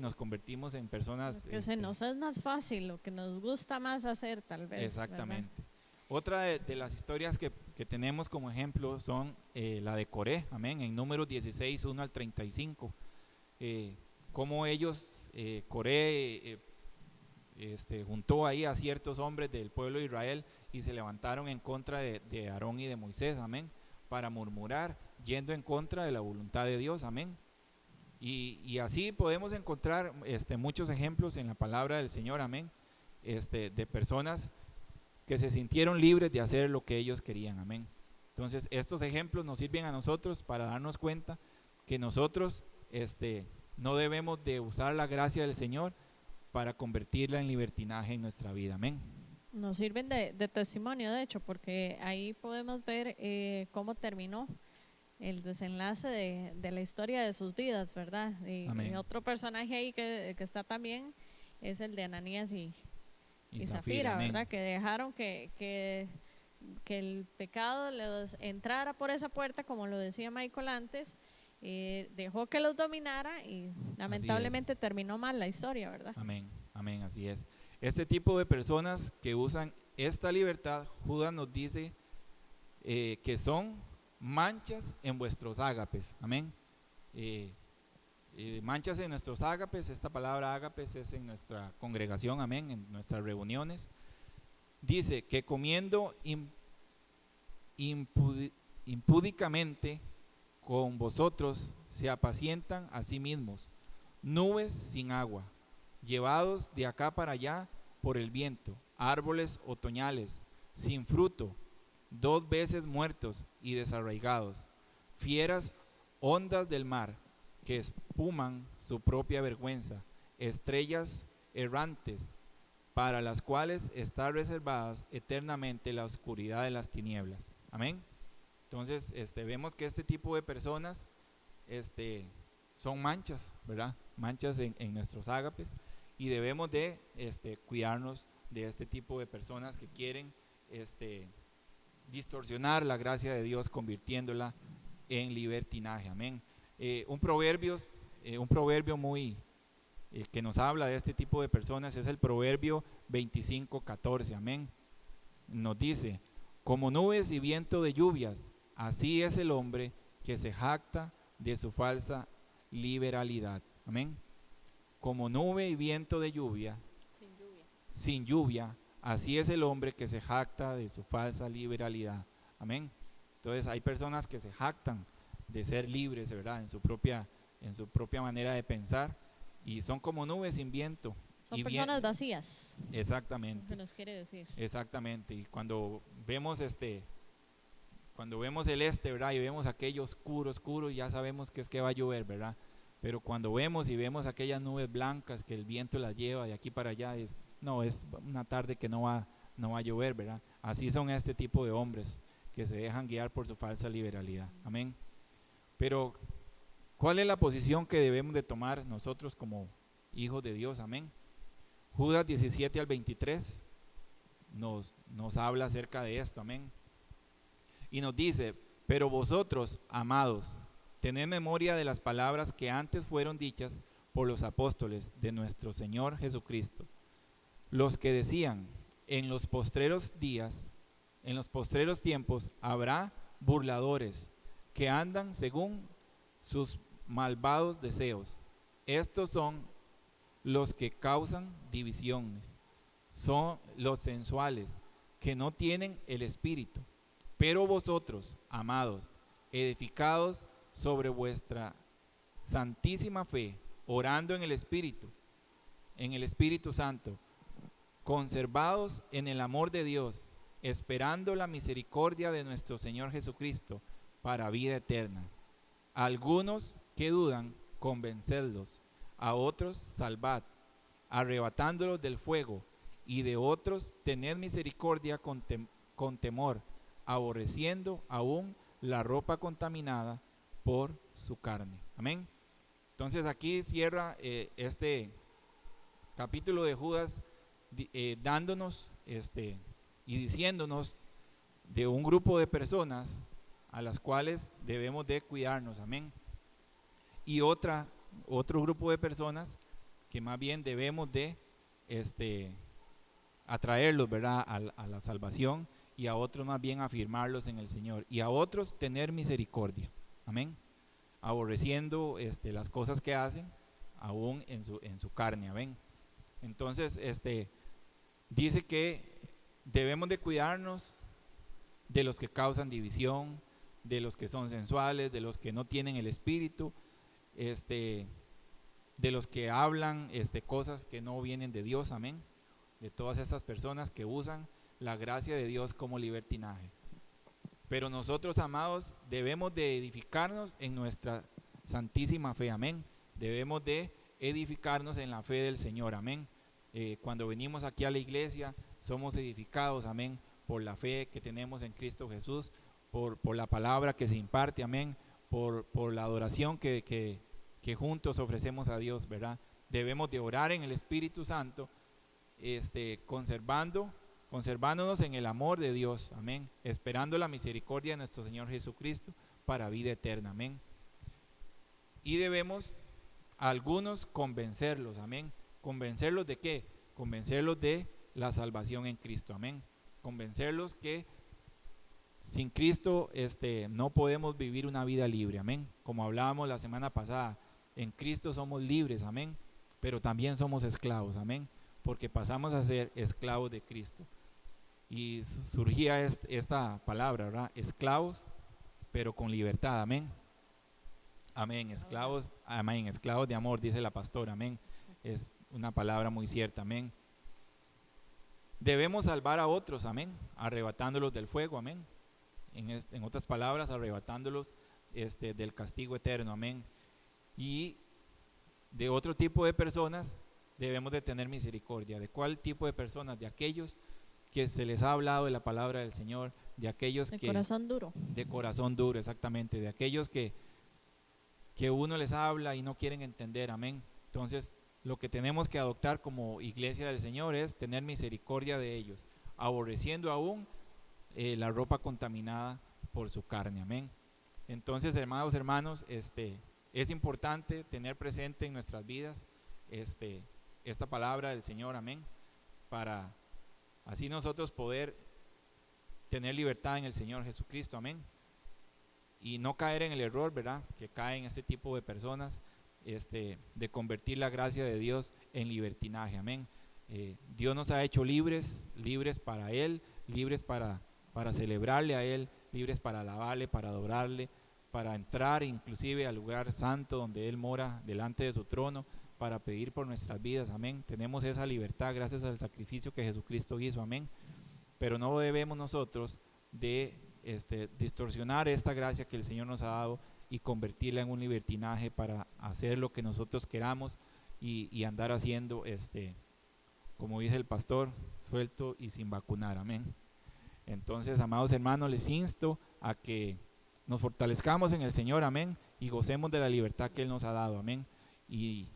[SPEAKER 2] nos convertimos en personas
[SPEAKER 1] que se nos es más fácil, lo que nos gusta más hacer, tal vez.
[SPEAKER 2] Exactamente, ¿verdad? Otra de las historias que tenemos como ejemplo son la de Coré, amén, en Números 16, 1 al 35. Cómo ellos, Coré juntó ahí a ciertos hombres del pueblo de Israel y se levantaron en contra de Aarón y de Moisés, amén, para murmurar, yendo en contra de la voluntad de Dios, amén. Y así podemos encontrar muchos ejemplos en la palabra del Señor, amén, de personas que se sintieron libres de hacer lo que ellos querían, amén. Entonces estos ejemplos nos sirven a nosotros para darnos cuenta que nosotros no debemos de usar la gracia del Señor para convertirla en libertinaje en nuestra vida, amén.
[SPEAKER 1] Nos sirven de testimonio, de hecho, porque ahí podemos ver cómo terminó el desenlace de la historia de sus vidas, ¿verdad? Y otro personaje ahí que está también es el de Ananías y Zafira, ¿verdad? Que dejaron que que el pecado les entrara por esa puerta, como lo decía Michael antes, dejó que los dominara y lamentablemente terminó mal la historia, ¿verdad?
[SPEAKER 2] Amén, amén, así es. Este tipo de personas que usan esta libertad, Judas nos dice que son manchas en vuestros ágapes, amén. Manchas en nuestros ágapes, esta palabra ágapes es en nuestra congregación, amén, en nuestras reuniones. Dice que comiendo impúdicamente con vosotros se apacientan a sí mismos, nubes sin agua, llevados de acá para allá por el viento, árboles otoñales, sin fruto, 2 veces muertos y desarraigados, fieras ondas del mar que espuman su propia vergüenza, estrellas errantes para las cuales está reservadas eternamente la oscuridad de las tinieblas. Amén. Entonces vemos que este tipo de personas son manchas, ¿verdad? Manchas en nuestros ágapes, y debemos de cuidarnos de este tipo de personas que quieren distorsionar la gracia de Dios convirtiéndola en libertinaje. Amén. Un proverbio muy que nos habla de este tipo de personas es el Proverbio 25:14. Amén. Nos dice: como nubes y viento de lluvias, así es el hombre que se jacta de su falsa liberalidad. Amén. Como nube y viento de lluvia, sin lluvia, así es el hombre que se jacta de su falsa liberalidad. Amén. Entonces hay personas que se jactan de ser libres, ¿verdad? En su propia manera de pensar, y son como nubes sin viento.
[SPEAKER 1] Son personas vacías.
[SPEAKER 2] Exactamente.
[SPEAKER 1] ¿Qué nos quiere decir?
[SPEAKER 2] Exactamente. Y cuando vemos el ¿verdad? Y vemos aquello oscuro, ya sabemos que es que va a llover, ¿verdad? Pero cuando vemos aquellas nubes blancas que el viento las lleva de aquí para allá, es una tarde que no va a llover, ¿verdad? Así son este tipo de hombres que se dejan guiar por su falsa liberalidad. Amén. Pero ¿cuál es la posición que debemos de tomar nosotros como hijos de Dios? Amén. Judas 17-23 nos habla acerca de esto. Amén. Y nos dice: pero vosotros, amados, tened memoria de las palabras que antes fueron dichas por los apóstoles de nuestro Señor Jesucristo, los que decían: en los postreros tiempos habrá burladores que andan según sus malvados deseos. Estos son los que causan divisiones, son los sensuales, que no tienen el espíritu. Pero vosotros, amados, edificados sobre vuestra santísima fe, orando en el Espíritu Santo, conservados en el amor de Dios, esperando la misericordia de nuestro Señor Jesucristo para vida eterna. Algunos que dudan, convencedlos; a otros salvad, arrebatándolos del fuego; y de otros tened misericordia con temor, aborreciendo aún la ropa contaminada por su carne. Amén. Entonces aquí cierra este capítulo de Judas dándonos y diciéndonos de un grupo de personas a las cuales debemos de cuidarnos. Amén. Y otro grupo de personas que más bien debemos de atraerlos, ¿verdad?, a la salvación, y a otros más bien afirmarlos en el Señor, y a otros tener misericordia. Amén. Aborreciendo las cosas que hacen aún en su carne. Amén. Entonces dice que debemos de cuidarnos de los que causan división, de los que son sensuales, de los que no tienen el espíritu, de los que hablan cosas que no vienen de Dios. Amén. De todas estas personas que usan la gracia de Dios como libertinaje. Pero nosotros, amados, debemos de edificarnos en nuestra santísima fe. Amén. Debemos de edificarnos en la fe del Señor. Amén. Cuando venimos aquí a la iglesia, somos edificados, amén, por la fe que tenemos en Cristo Jesús, por la palabra que se imparte, amén, por la adoración que juntos ofrecemos a Dios, ¿verdad? Debemos de orar en el Espíritu Santo, conservando conservándonos en el amor de Dios, amén, esperando la misericordia de nuestro Señor Jesucristo para vida eterna, amén. Y debemos a algunos convencerlos, amén. ¿Convencerlos de qué? Convencerlos de la salvación en Cristo, amén. Convencerlos que sin Cristo no podemos vivir una vida libre, amén. Como hablábamos la semana pasada, en Cristo somos libres, amén, pero también somos esclavos, amén, porque pasamos a ser esclavos de Cristo. Y surgía esta palabra, ¿verdad? Esclavos, pero con libertad, amén. Amén, esclavos, amén, esclavos de amor, dice la pastora, amén. Es una palabra muy cierta, amén. Debemos salvar a otros, amén, arrebatándolos del fuego, amén. En otras palabras, arrebatándolos del castigo eterno, amén. Y de otro tipo de personas debemos de tener misericordia. ¿De cuál tipo de personas? De aquellos que se les ha hablado de la palabra del Señor, de aquellos
[SPEAKER 1] de corazón duro.
[SPEAKER 2] De corazón duro, exactamente, de aquellos que uno les habla y no quieren entender, amén. Entonces, lo que tenemos que adoptar como iglesia del Señor es tener misericordia de ellos, aborreciendo aún la ropa contaminada por su carne, amén. Entonces, hermanos, es importante tener presente en nuestras vidas esta palabra del Señor, amén, para así nosotros poder tener libertad en el Señor Jesucristo, amén, y no caer en el error, ¿verdad?, que caen este tipo de personas, de convertir la gracia de Dios en libertinaje, amén. Dios nos ha hecho libres para Él, libres para celebrarle a Él, libres para alabarle, para adorarle, para entrar inclusive al lugar santo donde Él mora delante de su trono, para pedir por nuestras vidas, amén. Tenemos esa libertad gracias al sacrificio que Jesucristo hizo, amén. Pero no debemos nosotros de distorsionar esta gracia que el Señor nos ha dado y convertirla en un libertinaje para hacer lo que nosotros queramos y andar haciendo, como dice el pastor, suelto y sin vacunar, amén. Entonces, amados hermanos, les insto a que nos fortalezcamos en el Señor, amén, y gocemos de la libertad que Él nos ha dado, amén, y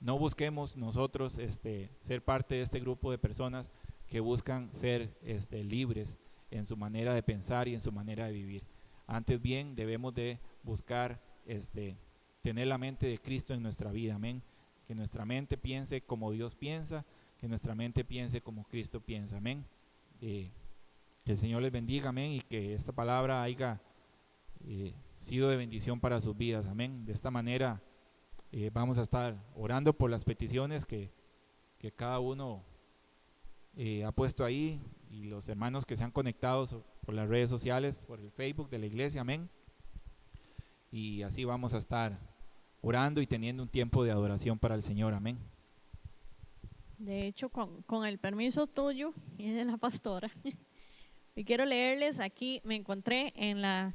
[SPEAKER 2] no busquemos nosotros ser parte de este grupo de personas que buscan ser libres en su manera de pensar y en su manera de vivir. Antes bien, debemos de buscar tener la mente de Cristo en nuestra vida, amén, que nuestra mente piense como Dios piensa, que nuestra mente piense como Cristo piensa, amén. Que el Señor les bendiga, amén, y que esta palabra haya sido de bendición para sus vidas, amén. De esta manera vamos a estar orando por las peticiones que cada uno ha puesto ahí, y los hermanos que se han conectado por las redes sociales, por el Facebook de la iglesia, amén. Y así vamos a estar orando y teniendo un tiempo de adoración para el Señor, amén.
[SPEAKER 1] De hecho, con el permiso tuyo y de la pastora, y quiero leerles aquí, me encontré en la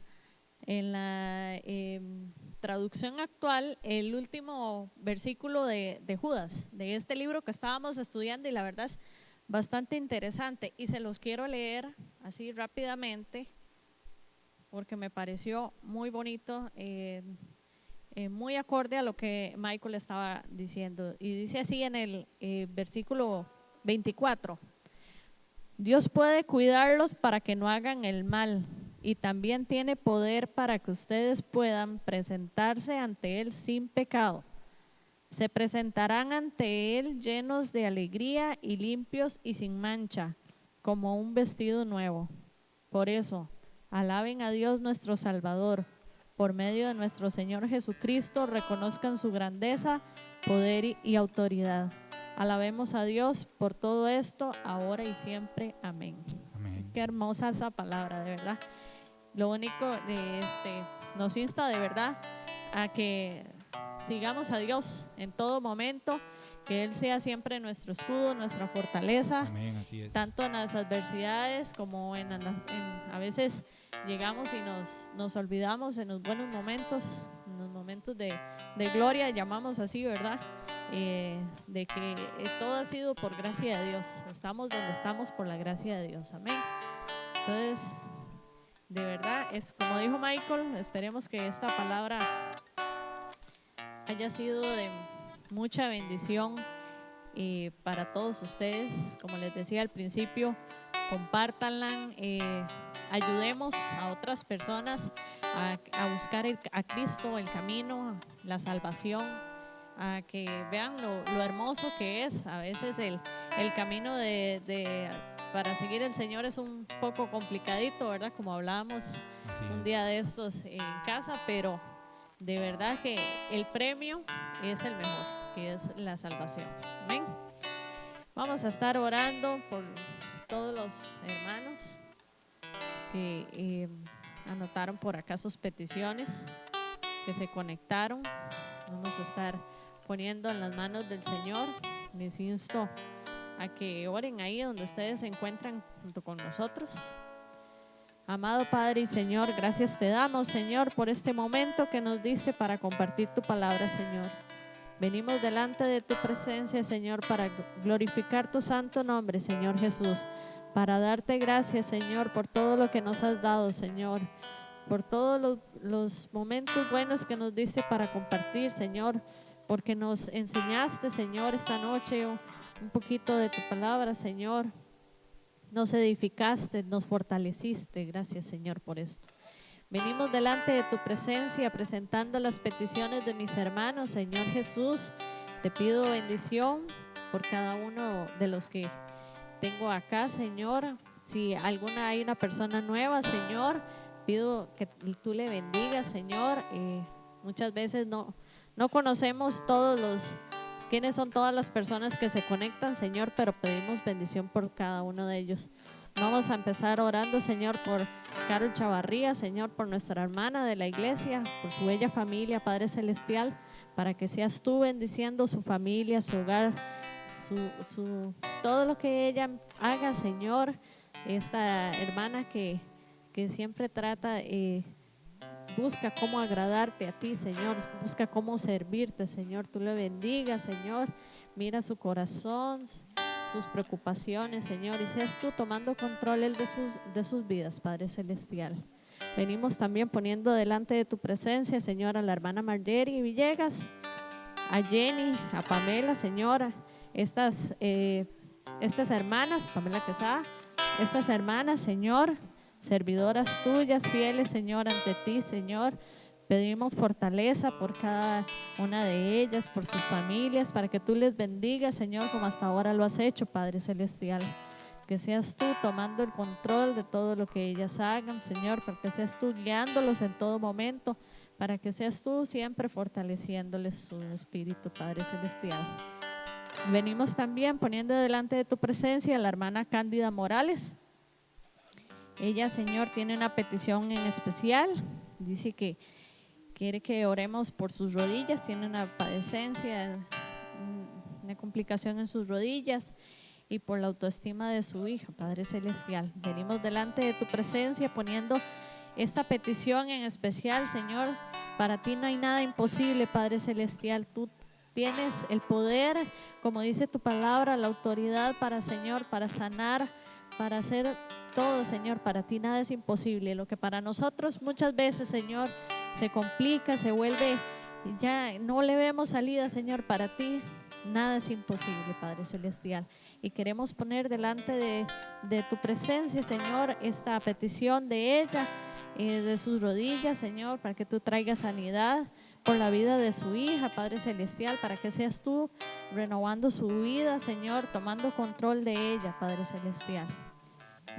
[SPEAKER 1] traducción actual el último versículo de Judas, de este libro que estábamos estudiando, y la verdad es bastante interesante y se los quiero leer así rápidamente porque me pareció muy bonito, muy acorde a lo que Michael estaba diciendo, y dice así en el versículo 24: Dios puede cuidarlos para que no hagan el mal, y también tiene poder para que ustedes puedan presentarse ante Él sin pecado. Se presentarán ante Él llenos de alegría y limpios y sin mancha, como un vestido nuevo. Por eso, alaben a Dios nuestro Salvador. Por medio de nuestro Señor Jesucristo, reconozcan su grandeza, poder y autoridad. Alabemos a Dios por todo esto, ahora y siempre. Amén.
[SPEAKER 2] Amén.
[SPEAKER 1] Qué hermosa esa palabra, de verdad. Lo único nos insta de verdad a que sigamos a Dios en todo momento, que Él sea siempre nuestro escudo, nuestra fortaleza.
[SPEAKER 2] Amén, así es.
[SPEAKER 1] Tanto en las adversidades como a veces llegamos y nos olvidamos en los buenos momentos, en los momentos de gloria, llamamos así, ¿verdad? De que todo ha sido por gracia de Dios. Estamos donde estamos por la gracia de Dios. Amén. Entonces, de verdad, es como dijo Michael, esperemos que esta palabra haya sido de mucha bendición para todos ustedes. Como les decía al principio, compártanla, ayudemos a otras personas a buscar a Cristo, el camino, la salvación, a que vean lo hermoso que es. A veces el camino para seguir el Señor es un poco complicadito, ¿verdad? Como hablábamos un día de estos en casa, pero de verdad que el premio es el mejor, que es la salvación. Amén. Vamos a estar orando por todos los hermanos que anotaron por acá sus peticiones, que se conectaron. Vamos a estar poniendo en las manos del Señor. Les insto a que oren ahí donde ustedes se encuentran junto con nosotros. Amado Padre y Señor, gracias te damos, Señor, por este momento que nos diste para compartir tu palabra, Señor. Venimos delante de tu presencia, Señor, para glorificar tu santo nombre, Señor Jesús, para darte gracias, Señor, por todo lo que nos has dado, Señor, por todos los momentos buenos que nos diste para compartir, Señor, porque nos enseñaste, Señor, esta noche un poquito de tu palabra, Señor. Nos edificaste, nos fortaleciste. Gracias, Señor, por esto. Venimos delante de tu presencia presentando las peticiones de mis hermanos, Señor Jesús. Te pido bendición por cada uno de los que tengo acá, Señor. Si hay una persona nueva, Señor, pido que tú le bendigas, Señor. Muchas veces no conocemos quiénes son todas las personas que se conectan, Señor, pero pedimos bendición por cada uno de ellos. Vamos a empezar orando, Señor, por Carol Chavarría, Señor, por nuestra hermana de la iglesia, por su bella familia, Padre Celestial, para que seas tú bendiciendo su familia, su hogar, todo lo que ella haga, Señor. Esta hermana que siempre busca cómo agradarte a ti, Señor, busca cómo servirte, Señor. Tú le bendigas, Señor. Mira su corazón, sus preocupaciones, Señor, y seas tú tomando control de sus vidas, Padre Celestial. Venimos también poniendo delante de tu presencia, Señor, a la hermana Margery Villegas, a Jenny, a Pamela, Señora, estas hermanas, Pamela Quesada, estas hermanas, Señor, servidoras tuyas, fieles, Señor, ante ti, Señor. Pedimos fortaleza por cada una de ellas, por sus familias, para que tú les bendigas, Señor, como hasta ahora lo has hecho, Padre Celestial. Que seas tú tomando el control de todo lo que ellas hagan, Señor, para que seas tú guiándolos en todo momento, para que seas tú siempre fortaleciéndoles su espíritu, Padre Celestial. Venimos también poniendo delante de tu presencia a la hermana Cándida Morales. Ella, Señor, tiene una petición en especial. Dice que quiere que oremos por sus rodillas. Tiene una padecencia, una complicación en sus rodillas, y por la autoestima de su hija, Padre Celestial. Venimos delante de tu presencia poniendo esta petición en especial, Señor. Para ti no hay nada imposible, Padre Celestial. Tú tienes el poder, como dice tu palabra, la autoridad para, Señor, para sanar, para hacer todo, Señor. Para ti nada es imposible. Lo que para nosotros muchas veces, Señor, se complica, se vuelve, ya no le vemos salida, Señor, para ti nada es imposible, Padre Celestial. Y queremos poner delante de tu presencia, Señor, esta petición de ella, de sus rodillas, Señor, para que tú traigas sanidad por la vida de su hija, Padre Celestial, para que seas tú renovando su vida, Señor, tomando control de ella, Padre Celestial.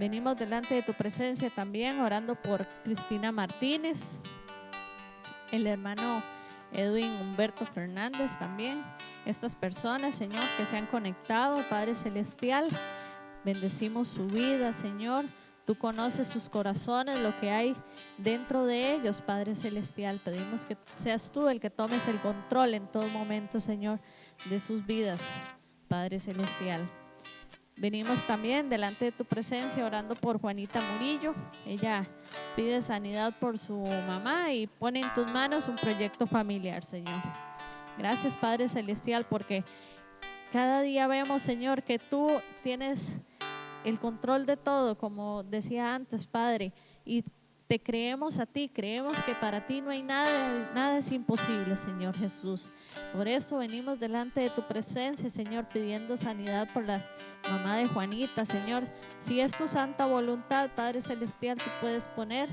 [SPEAKER 1] Venimos delante de tu presencia también orando por Cristina Martínez, el hermano Edwin Humberto Fernández también. Estas personas, Señor, que se han conectado, Padre Celestial, bendecimos su vida, Señor. Tú conoces sus corazones, lo que hay dentro de ellos, Padre Celestial. Pedimos que seas tú el que tomes el control en todo momento, Señor, de sus vidas, Padre Celestial. Venimos también delante de tu presencia orando por Juanita Murillo. Ella pide sanidad por su mamá y pone en tus manos un proyecto familiar, Señor. Gracias, Padre Celestial, porque cada día vemos, Señor, que tú tienes el control de todo, como decía antes, Padre, y te creemos a ti, creemos que para ti no hay nada, nada es imposible, Señor Jesús. Por eso venimos delante de tu presencia, Señor, pidiendo sanidad por la mamá de Juanita, Señor. Si es tu santa voluntad, Padre Celestial, tú puedes poner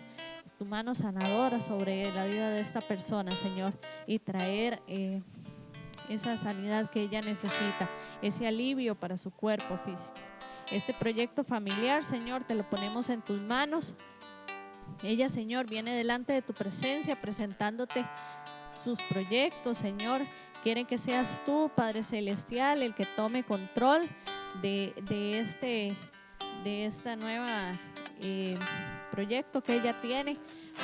[SPEAKER 1] tu mano sanadora sobre la vida de esta persona, Señor, y traer esa sanidad que ella necesita, ese alivio para su cuerpo físico. Este proyecto familiar, Señor, te lo ponemos en tus manos. Ella, Señor, viene delante de tu presencia presentándote sus proyectos, Señor. Quieren que seas tú, Padre Celestial, el que tome control de esta nueva proyecto que ella tiene,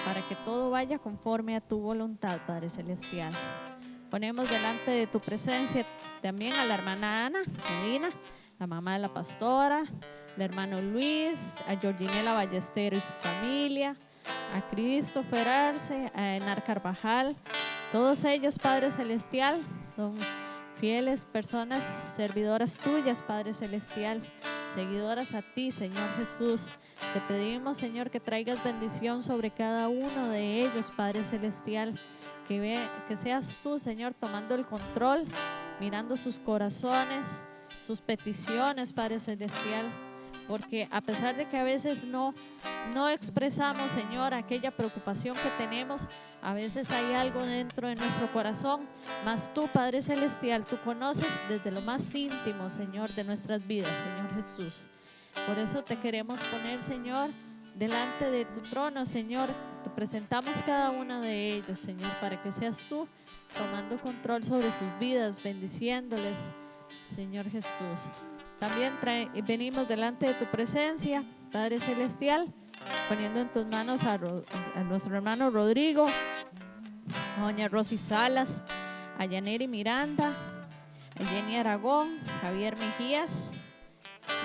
[SPEAKER 1] para que todo vaya conforme a tu voluntad, Padre Celestial. Ponemos delante de tu presencia también a la hermana Ana Medina, la mamá de la pastora, al hermano Luis, a Georginela Ballestero y su familia, a Christopher Arce, a Enar Carvajal. Todos ellos, Padre Celestial, son fieles personas, servidoras tuyas, Padre Celestial, seguidoras a ti, Señor Jesús. Te pedimos, Señor, que traigas bendición sobre cada uno de ellos, Padre Celestial. Que seas tú, Señor, tomando el control, mirando sus corazones, sus peticiones, Padre Celestial. Porque a pesar de que a veces no expresamos, Señor, aquella preocupación que tenemos, a veces hay algo dentro de nuestro corazón, mas tú, Padre Celestial, tú conoces desde lo más íntimo, Señor, de nuestras vidas, Señor Jesús. Por eso te queremos poner, Señor, delante de tu trono, Señor. Te presentamos cada uno de ellos, Señor, para que seas tú tomando control sobre sus vidas, bendiciéndoles, Señor Jesús. También venimos delante de tu presencia, Padre Celestial, poniendo en tus manos a nuestro hermano Rodrigo, a doña Rosy Salas, a Yaneri Miranda, a Jenny Aragón, Javier Mejías,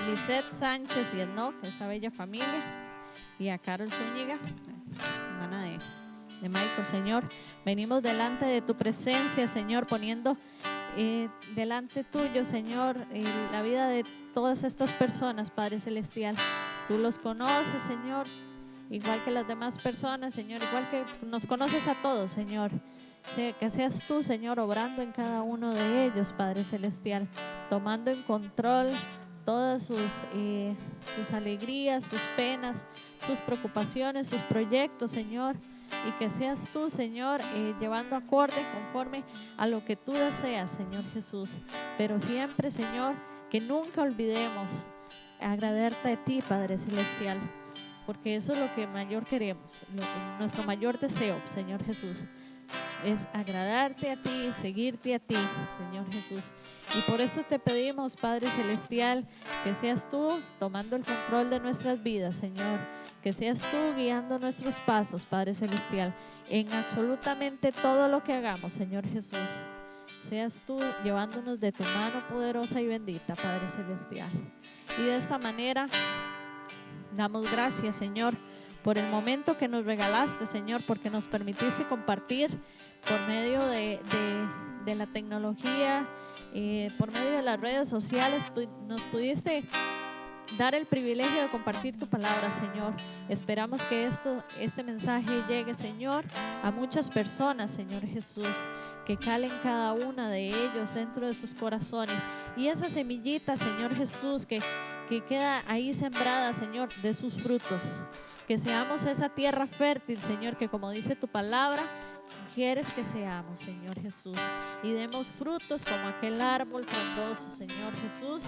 [SPEAKER 1] Lisette Sánchez y Enoch, esa bella familia, y a Carol Zúñiga, hermana de Michael. Señor, venimos delante de tu presencia, Señor, poniendo delante tuyo, Señor, la vida de todas estas personas, Padre Celestial. Tú los conoces, Señor, igual que las demás personas, Señor, igual que nos conoces a todos, Señor. Que seas tú, Señor, obrando en cada uno de ellos, Padre Celestial, tomando en control todas sus alegrías, sus penas, sus preocupaciones, sus proyectos, Señor. Y que seas tú, Señor, llevando acorde conforme a lo que tú deseas, Señor Jesús. Pero siempre, Señor, que nunca olvidemos agradarte a ti, Padre Celestial, porque eso es lo que mayor queremos, nuestro mayor deseo, Señor Jesús, es agradarte a ti, seguirte a ti, Señor Jesús. Y por eso te pedimos, Padre Celestial, que seas tú tomando el control de nuestras vidas, Señor. Que seas tú guiando nuestros pasos, Padre Celestial, en absolutamente todo lo que hagamos, Señor Jesús. Seas tú llevándonos de tu mano poderosa y bendita, Padre Celestial. Y de esta manera damos gracias, Señor, por el momento que nos regalaste, Señor, porque nos permitiste compartir por medio de la tecnología, por medio de las redes sociales, nos pudiste dar el privilegio de compartir tu palabra, Señor. Esperamos que este mensaje llegue, Señor, a muchas personas, Señor Jesús, que calen cada una de ellos dentro de sus corazones. Y esa semillita, Señor Jesús, que queda ahí sembrada, Señor, de sus frutos. Que seamos esa tierra fértil, Señor, que como dice tu palabra, quieres que seamos, Señor Jesús. Y demos frutos como aquel árbol frondoso, Señor Jesús.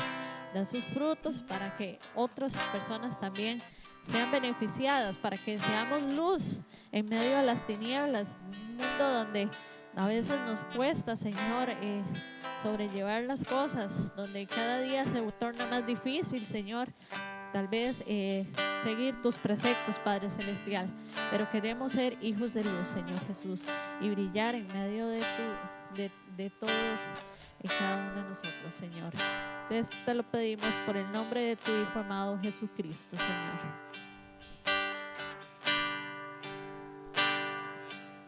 [SPEAKER 1] Da sus frutos para que otras personas también sean beneficiadas, para que seamos luz en medio de las tinieblas, un mundo donde a veces nos cuesta, Señor, sobrellevar las cosas, donde cada día se torna más difícil, Señor, tal vez seguir tus preceptos, Padre Celestial, pero queremos ser hijos de luz, Señor Jesús, y brillar en medio de todos y cada uno de nosotros, Señor. Esto te lo pedimos por el nombre de tu Hijo amado Jesucristo, Señor.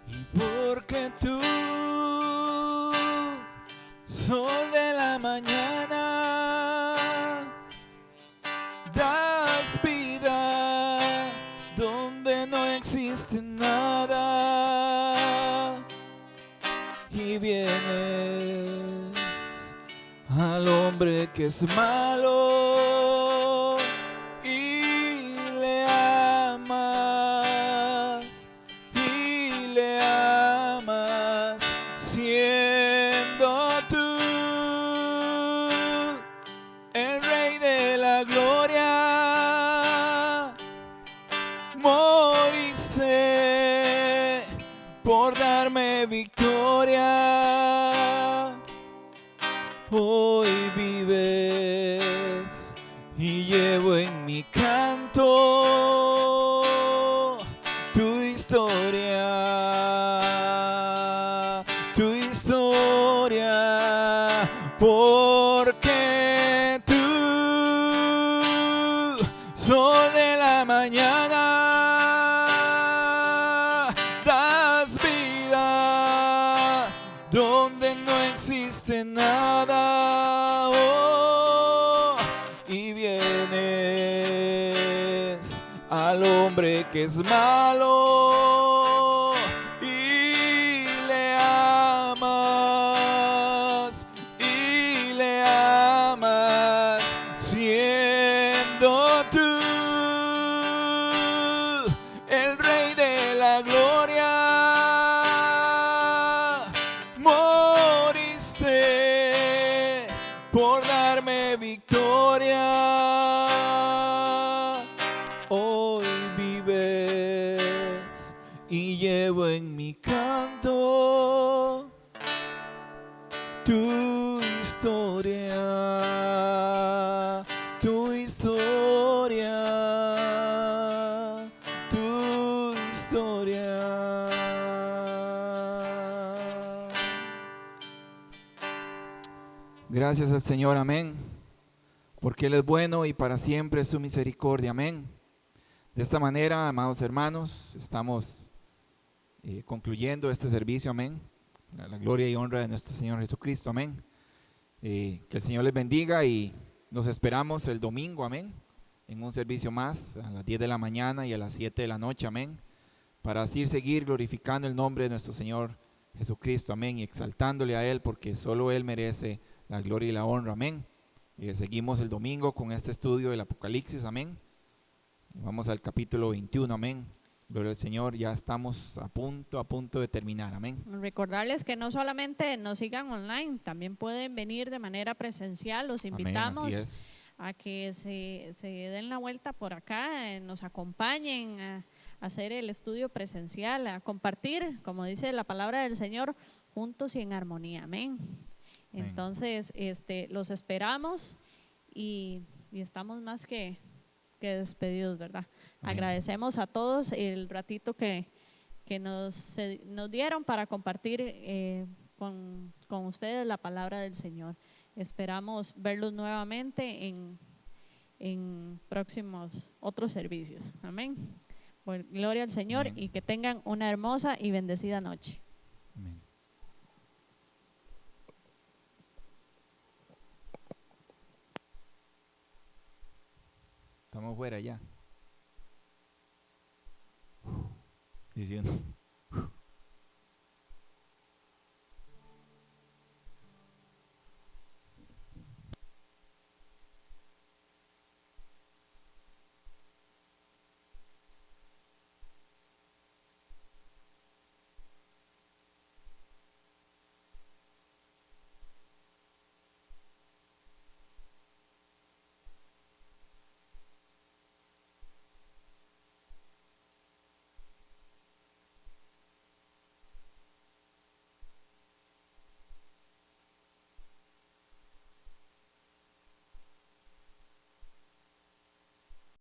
[SPEAKER 2] Y porque tú, sol de la mañana, das vida donde no existe nada y vienes al hombre que es malo y le amas siendo tú el Rey de la gloria. Moriste por darme victoria. Hoy vives y llevo en mi canto tu historia, porque tú, sol de la mañana, das vida donde no existe nada, oh, y vienes al hombre que es malo y le amas siendo tú el Rey de la gloria. Moriste por darme victoria. Hoy vives y llevo en mi canto tu historia, tu historia, tu historia. Gracias al Señor, amén, porque Él es bueno y para siempre es su misericordia, amén. De esta manera, amados hermanos, estamos concluyendo este servicio, amén. La gloria y honra de nuestro Señor Jesucristo, amén. Que el Señor les bendiga y nos esperamos el domingo, amén, en un servicio más a las 10 de la mañana y a las 7 de la noche, amén, para así seguir glorificando el nombre de nuestro Señor Jesucristo, amén, y exaltándole a Él porque solo Él merece la gloria y la honra, amén. Y seguimos el domingo con este estudio del Apocalipsis, amén. Vamos al capítulo 21, amén. Gloria al Señor, ya estamos a punto de terminar, amén.
[SPEAKER 1] Recordarles que no solamente nos sigan online, también pueden venir de manera presencial. Los invitamos,
[SPEAKER 2] amén, así es,
[SPEAKER 1] a que se den la vuelta por acá, nos acompañen a hacer el estudio presencial, a compartir, como dice la palabra del Señor, juntos y en armonía, amén.
[SPEAKER 2] Amén.
[SPEAKER 1] Entonces, los esperamos y estamos más que despedidos, ¿verdad?
[SPEAKER 2] Amén.
[SPEAKER 1] Agradecemos a todos el ratito que nos dieron para compartir con ustedes la palabra del Señor. Esperamos verlos nuevamente en próximos otros servicios. Amén. Bueno, gloria al Señor.
[SPEAKER 2] Amén.
[SPEAKER 1] Y que tengan una hermosa y bendecida noche.
[SPEAKER 2] Amén. Estamos fuera ya. Diciendo.